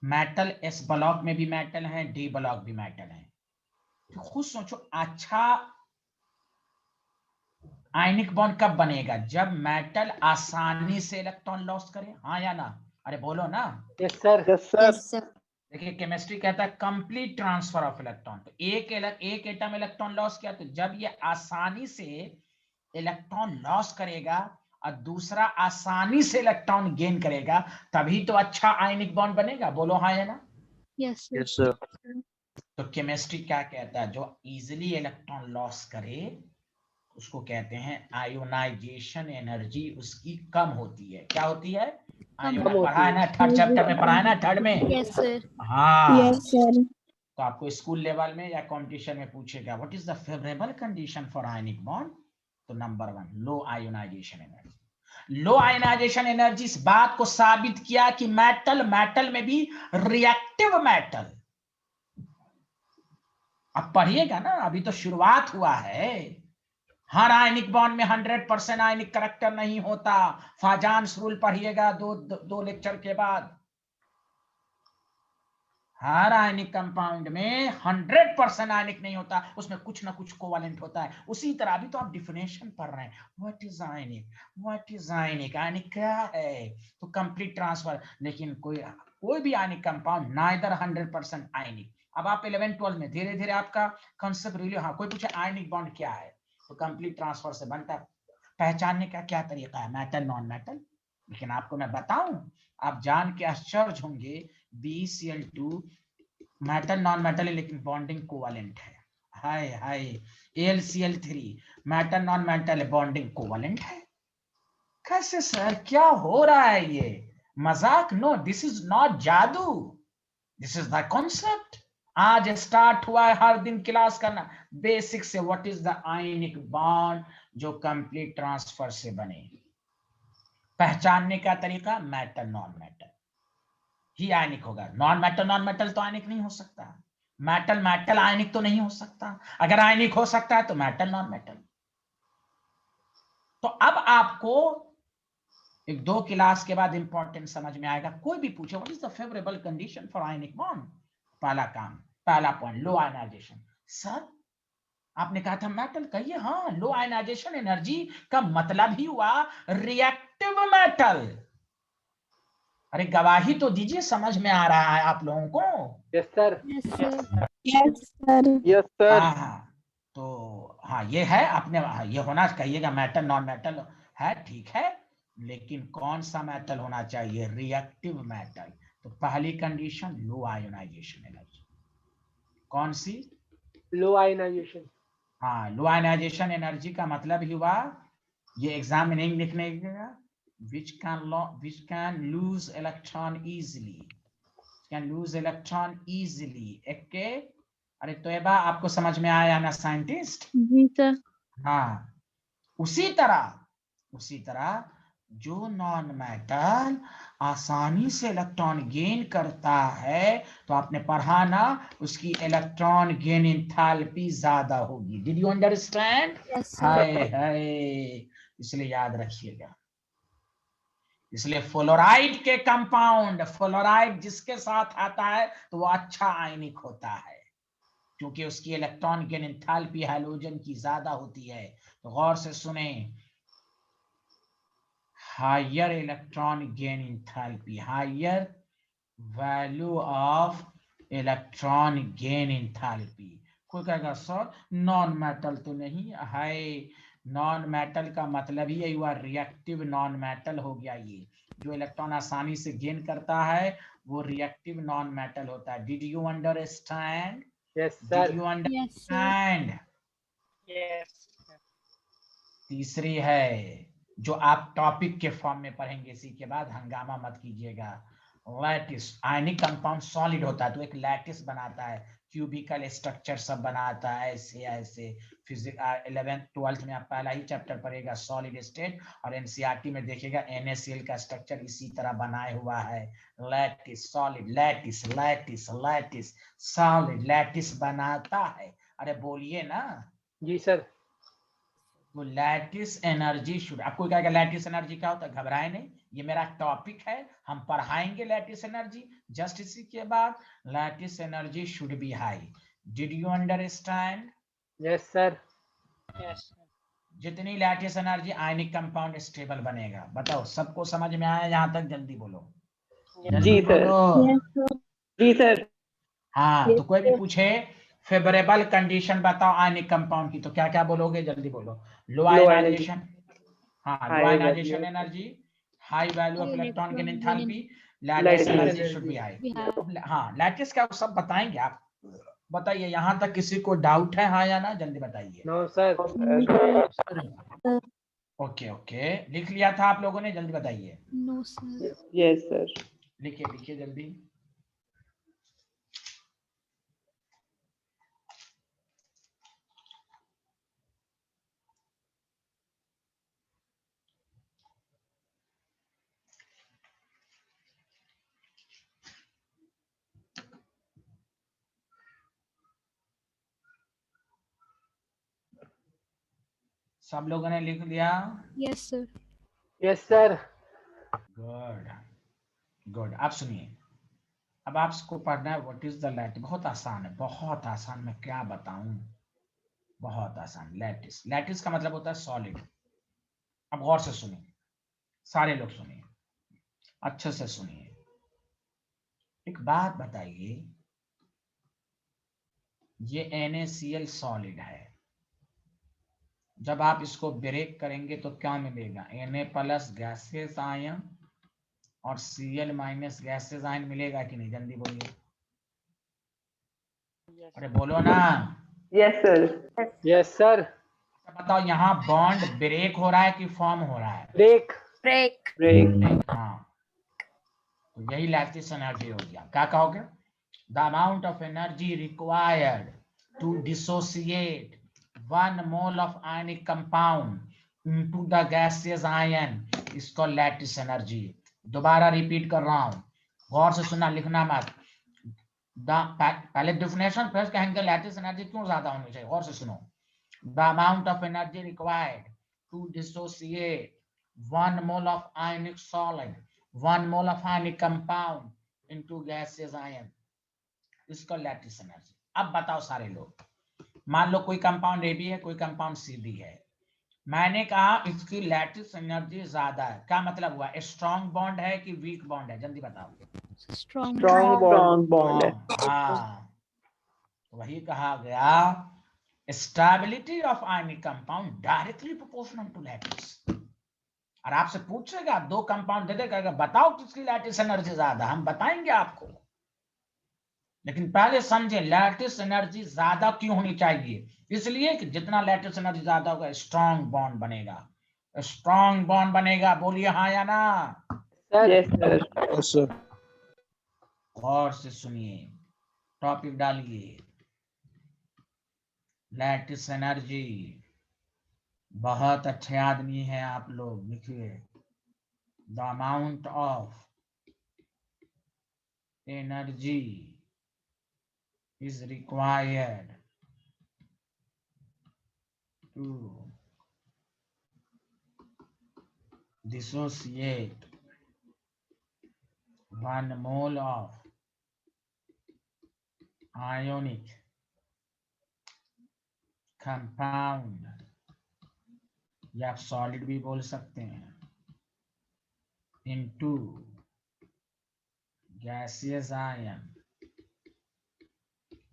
Speaker 1: मेटल एस ब्लॉक में भी मेटल है, डी ब्लॉक भी मेटल है। तो खुद सोचो, अच्छा आयनिक बॉन्ड कब बनेगा? जब मेटल आसानी से इलेक्ट्रॉन लॉस करे, हाँ या ना? अरे बोलो ना।
Speaker 3: Yes sir.
Speaker 5: Yes, sir.
Speaker 2: Yes, sir.
Speaker 1: देखिए केमिस्ट्री कहता है कंप्लीट ट्रांसफर ऑफ इलेक्ट्रॉन। तो एक एटम इलेक्ट्रॉन लॉस किया, तो जब ये आसानी से इलेक्ट्रॉन लॉस करेगा और दूसरा आसानी से इलेक्ट्रॉन गेन करेगा, तभी तो अच्छा आयनिक बॉन्ड बनेगा। बोलो हाँ या ना?
Speaker 2: Yes, sir.
Speaker 5: Yes, sir.
Speaker 1: तो केमिस्ट्री क्या कहता है? जो इजीली इलेक्ट्रॉन लॉस करे उसको कहते हैं आयोनाइजेशन एनर्जी उसकी कम होती है। क्या होती है? पढ़ा है ना, थर्ड चैप्टर में पढ़ा है ना, थर्ड में।
Speaker 2: Yes, sir.
Speaker 1: हाँ
Speaker 5: Yes, sir.
Speaker 1: तो आपको स्कूल लेवल में या कंपटीशन में पूछेगा what is the favourable condition for ionic bond, तो number 1 low ionization energy. Low ionization energy इस बात को साबित किया कि मेटल में भी रिएक्टिव मेटल। अब पढ़िएगा ना, अभी तो शुरुआत हुआ है। हर आयनिक बॉन्ड में 100% आयनिक करैक्टर नहीं होता। फाजान्स रूल पढ़िएगा दो लेक्चर के बाद। हर आयनिक कंपाउंड में 100% आयनिक नहीं होता, उसमें कुछ ना कुछ कोवेलेंट होता है। उसी तरह अभी तो आप डिफिनेशन पढ़ रहे हैं, what is ionic, what is ionic, ionic क्या है, तो कंप्लीट ट्रांसफर। लेकिन कोई भी आयनिक कंपाउंड नाइदर 100% आयनिक। अब आप 11 12 में धीरे धीरे आपका कंसेप्ट रिलीव, हाँ कोई पूछे आयनिक बॉन्ड क्या है, तो कंप्लीट ट्रांसफर से बनता है। पहचानने का क्या तरीका है, मेटल नॉन मेटल। लेकिन आपको मैं बताऊं, आप जान के आश्चर्य होंगे, BeCl2 मेटल नॉन मेटल है लेकिन बॉन्डिंग कोवेलेंट है। हाय हाय, AlCl3 मेटल नॉन मेटल है, बॉन्डिंग कोवेलेंट है। कैसे सर, क्या हो रहा है ये? मजाक? नो, दिस इज नॉट जादू, दिस इज द कॉन्सेप्ट। आज स्टार्ट हुआ है हर दिन क्लास करना बेसिक से, what is the ionic bond जो कंप्लीट ट्रांसफर से बने। पहचानने का तरीका मेटल नॉन मेटल ही आयनिक होगा। नॉन मेटल तो आयनिक नहीं हो सकता। मेटल आयनिक तो नहीं हो सकता। अगर आयनिक हो सकता है तो मेटल नॉन मेटल। तो अब आपको एक 2 क्लास के बाद इंपॉर्टेंट समझ में आएगा। कोई भी पूछे what is the favourable condition for ionic bond, पहला पॉइंट लो आयनाइजेशन। सर आपने कहा था मेटल, कहिए हाँ, लो आयनाइजेशन एनर्जी का मतलब ही हुआ रिएक्टिव मेटल। अरे गवाही तो दीजिए, समझ में आ रहा है आप लोगों को?
Speaker 3: Yes sir.
Speaker 2: Yes, sir.
Speaker 5: Yes, sir. Yes, sir.
Speaker 1: हाँ तो हाँ ये है, अपने ये होना कहिएगा मेटल नॉन मेटल है, ठीक है, लेकिन कौन सा मेटल होना चाहिए? Reactive metal. तो पहली कंडीशन लो आयोनाइजेशन एनर्जी। कौन सी?
Speaker 3: लो आयनाइजेशन।
Speaker 1: हाँ, लो आयोनाइजेशन एनर्जी का मतलब ही हुआ, ये एग्जाम में नहीं लिखने का, which can lose electron easily, okay? अरे तोयबा आपको समझ में आया ना साइंटिस्ट?
Speaker 2: जी सर।
Speaker 1: हाँ, उसी तरह जो नॉन मेटल आसानी से इलेक्ट्रॉन गेन करता है, तो आपने पढ़ा ना, उसकी इलेक्ट्रॉन गेन एंथैल्पी ज्यादा होगी। Did you understand?
Speaker 2: Yes, sir.
Speaker 1: हाय हाय, इसलिए याद रखिएगा। इसलिए फ्लोराइड के कंपाउंड, फ्लोराइड जिसके साथ आता है तो वो अच्छा आयनिक होता है, क्योंकि उसकी इलेक्ट्रॉन गेन एंथैल्पी हैलोजन की ज्यादा होती है। तो गौर से सुने, higher electron gain enthalpy, higher value of electron gain enthalpy. कोई कहेगा सर नॉन मेटल तो नहीं है, नॉन मेटल का मतलब ही हुआ रिएक्टिव नॉन मेटल हो गया। ये जो इलेक्ट्रॉन आसानी से गेन करता है वो रिएक्टिव नॉन मेटल होता है। Did you understand?
Speaker 3: Yes
Speaker 1: did
Speaker 3: sir.
Speaker 1: You
Speaker 2: Yes, sir.
Speaker 1: Understand?
Speaker 4: Yes.
Speaker 1: तीसरी है जो आप टॉपिक के फॉर्म में पढ़ेंगे, इसी के बाद हंगामा मत कीजिएगा। लैटिस, आयनिक कंपाउंड सॉलिड होता है तो एक लैटिस बनाता है, क्यूबिकल स्ट्रक्चर सब बनाता है, ऐसे ऐसे। फिजिक्स 11th 12th में आप पहला ही चैप्टर पढ़ेगा सॉलिड स्टेट, और एनसीईआरटी में देखिएगा NaCl का स्ट्रक्चर इसी तरह बनाया हुआ है। Lattice solid, lattice lattice lattice solid, lattice बनाता है। अरे बोलिए ना।
Speaker 3: जी सर।
Speaker 1: तो लैटिस एनर्जी शुड, आपको क्या लैटिस एनर्जी क्या होता है, घबराए नहीं, ये मेरा टॉपिक है, हम पढ़ाएंगे लैटिस एनर्जी। जस्ट इसी के बाद lattice energy should be high. Did you understand?
Speaker 3: Yes sir.
Speaker 4: Yes.
Speaker 1: जितनी lattice energy ionic compound stable बनेगा। बताओ सबको समझ में आया यहाँ तक? जल्दी बोलो, जल्दी
Speaker 5: जी सर।
Speaker 1: बोलो।
Speaker 2: Yes, sir.
Speaker 5: जी सर।
Speaker 1: हाँ,
Speaker 2: Yes,
Speaker 1: तो कोई भी
Speaker 2: sir.
Speaker 1: पूछे फेवरेबल कंडीशन बताओ आयनिक कंपाउंड की, तो क्या क्या बोलोगे? जल्दी बोलो। लो
Speaker 5: Low
Speaker 1: आयनाइजेशन, हाँ, low
Speaker 5: High
Speaker 1: ionisation
Speaker 5: value.
Speaker 1: Energy, high value of
Speaker 2: High
Speaker 1: electron gain
Speaker 2: electron
Speaker 1: enthalpy,
Speaker 2: gain
Speaker 1: lattice
Speaker 5: Lattice
Speaker 1: energy
Speaker 5: energy.
Speaker 1: Should be high.
Speaker 2: we have.
Speaker 1: हाँ, लैटिस क्या सब बताएंगे आप, बताइए। यहाँ तक किसी को डाउट है, हाँ या ना? जल्दी बताइए।
Speaker 3: No sir.
Speaker 2: No, sir.
Speaker 1: Okay okay, लिख लिया था आप लोगों ने? जल्दी बताइए,
Speaker 2: No, sir.
Speaker 5: Yes sir.
Speaker 1: लिखिए लिखिए जल्दी। सब लोगों ने लिख लिया?
Speaker 2: Yes, sir.
Speaker 3: Yes sir.
Speaker 1: Good good. अब सुनिए, अब आपको पढ़ना है व्हाट इज द लैटिस। बहुत आसान है, बहुत आसान, मैं क्या बताऊं, बहुत आसान। लैटिस, लैटिस का मतलब होता है सॉलिड। अब गौर से सुनिए, सारे लोग सुनिए, अच्छे से सुनिए। एक बात बताइए, ये NaCl सॉलिड है, जब आप इसको ब्रेक करेंगे तो क्या मिलेगा? Na प्लस गैसेस आयन और Cl माइनस गैसेस आयन मिलेगा कि नहीं? जल्दी बोलिए,
Speaker 4: Yes.
Speaker 1: अरे बोलो ना।
Speaker 5: Yes sir.
Speaker 3: Yes sir.
Speaker 1: बताओ, यहाँ बॉन्ड ब्रेक हो रहा है कि फॉर्म हो रहा है?
Speaker 3: ब्रेक।
Speaker 2: Break.
Speaker 5: Break.
Speaker 1: हाँ, तो यही लैटिस एनर्जी हो गया। क्या कहोगे? The amount of energy required to dissociate 1 mole of ionic compound into the gaseous ion is called lattice energy. दोबारा रिपीट कर रहा हूं, गौर से सुनना, लिखना मत। पहले डिफिनेशन, फिर कहेंगे लैटिस एनर्जी क्यों ज्यादा होनी चाहिए। गौर से सुनो। The amount of energy required to dissociate 1 mole of ionic solid, 1 mole of ionic compound into gaseous ion, इसका लैटिस एनर्जी। अब बताओ सारे लोग, मान लो कोई कंपाउंड ए बी है, कोई कंपाउंड सी डी है, मैंने कहा इसकी लैटिस एनर्जी ज्यादा है, क्या मतलब हुआ? स्ट्रॉन्ग बॉन्ड है कि वीक बॉन्ड है? जल्दी बताओ।
Speaker 2: Strong.
Speaker 3: Strong bond.
Speaker 5: Strong bond है।
Speaker 1: हाँ, वही कहा गया, stability of ionic compound directly proportional to lattice. और आपसे पूछेगा, दो कंपाउंड दे देगा, बताओ किसकी लैटिस एनर्जी ज्यादा, हम बताएंगे आपको। लेकिन पहले समझे लैटिस एनर्जी ज्यादा क्यों होनी चाहिए? इसलिए कि जितना लैटिस एनर्जी ज्यादा होगा स्ट्रॉन्ग बॉन्ड बनेगा, स्ट्रॉन्ग बॉन्ड बनेगा। बोलिए हाँ या ना?
Speaker 3: Sir.
Speaker 5: Yes sir.
Speaker 6: Yes, sir.
Speaker 1: गौर से सुनिए, टॉपिक डालिए। लैटिस एनर्जी, बहुत अच्छे आदमी हैं आप लोग, लिखिए। The amount of energy is required to dissociate 1 mole of ionic compound, या आप सॉलिड भी बोल सकते हैं, into gaseous ion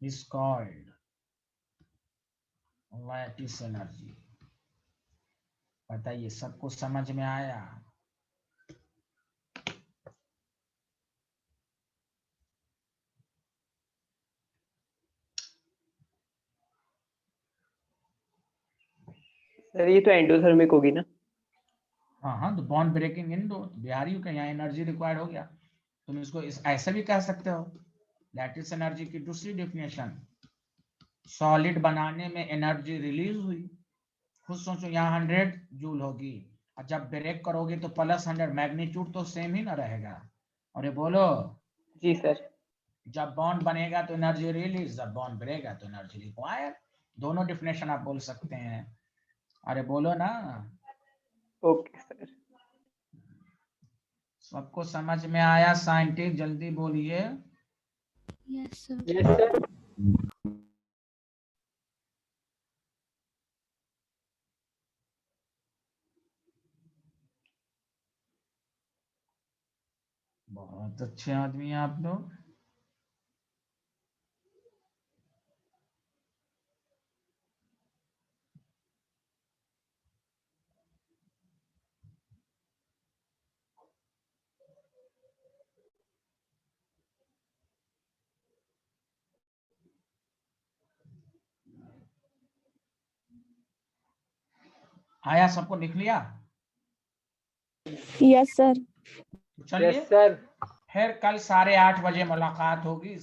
Speaker 1: is called lattice energy. बताइए सबको समझ में आया?
Speaker 5: सर ये तो एंडोथर्मिक होगी ना?
Speaker 1: हाँ हाँ, तो बॉन्ड ब्रेकिंग इन दो बिहारियों का यहाँ एनर्जी रिक्वायर्ड हो गया। तुम इसको ऐसे भी कह सकते हो। लैटिस एनर्जी की दूसरी डेफिनेशन, सॉलिड बनाने में एनर्जी रिलीज हुई। खुद सोचो, यहाँ 100 जूल होगी और जब ब्रेक करोगे तो +100, मैग्नीट्यूड तो सेम ही ना रहेगा। और ये बोलो,
Speaker 5: जी सर।
Speaker 1: जब बॉन्ड बनेगा तो एनर्जी रिलीज, जब बॉन्ड ब्रेक तो एनर्जी रिक्वायर। दोनों डेफिनेशन आप बोल सकते हैं। अरे बोलो ना,
Speaker 5: ओके सर।
Speaker 1: सबको समझ में आया? साइंटिस्ट जल्दी बोलिए।
Speaker 2: Yes, sir.
Speaker 3: Yes, sir.
Speaker 1: बहुत अच्छे आदमी हैं आप लोग। आया? सबको लिख लिया?
Speaker 6: Yes sir.
Speaker 1: तो चलिए
Speaker 3: Yes, sir.
Speaker 1: फिर कल 8:30 बजे मुलाकात होगी।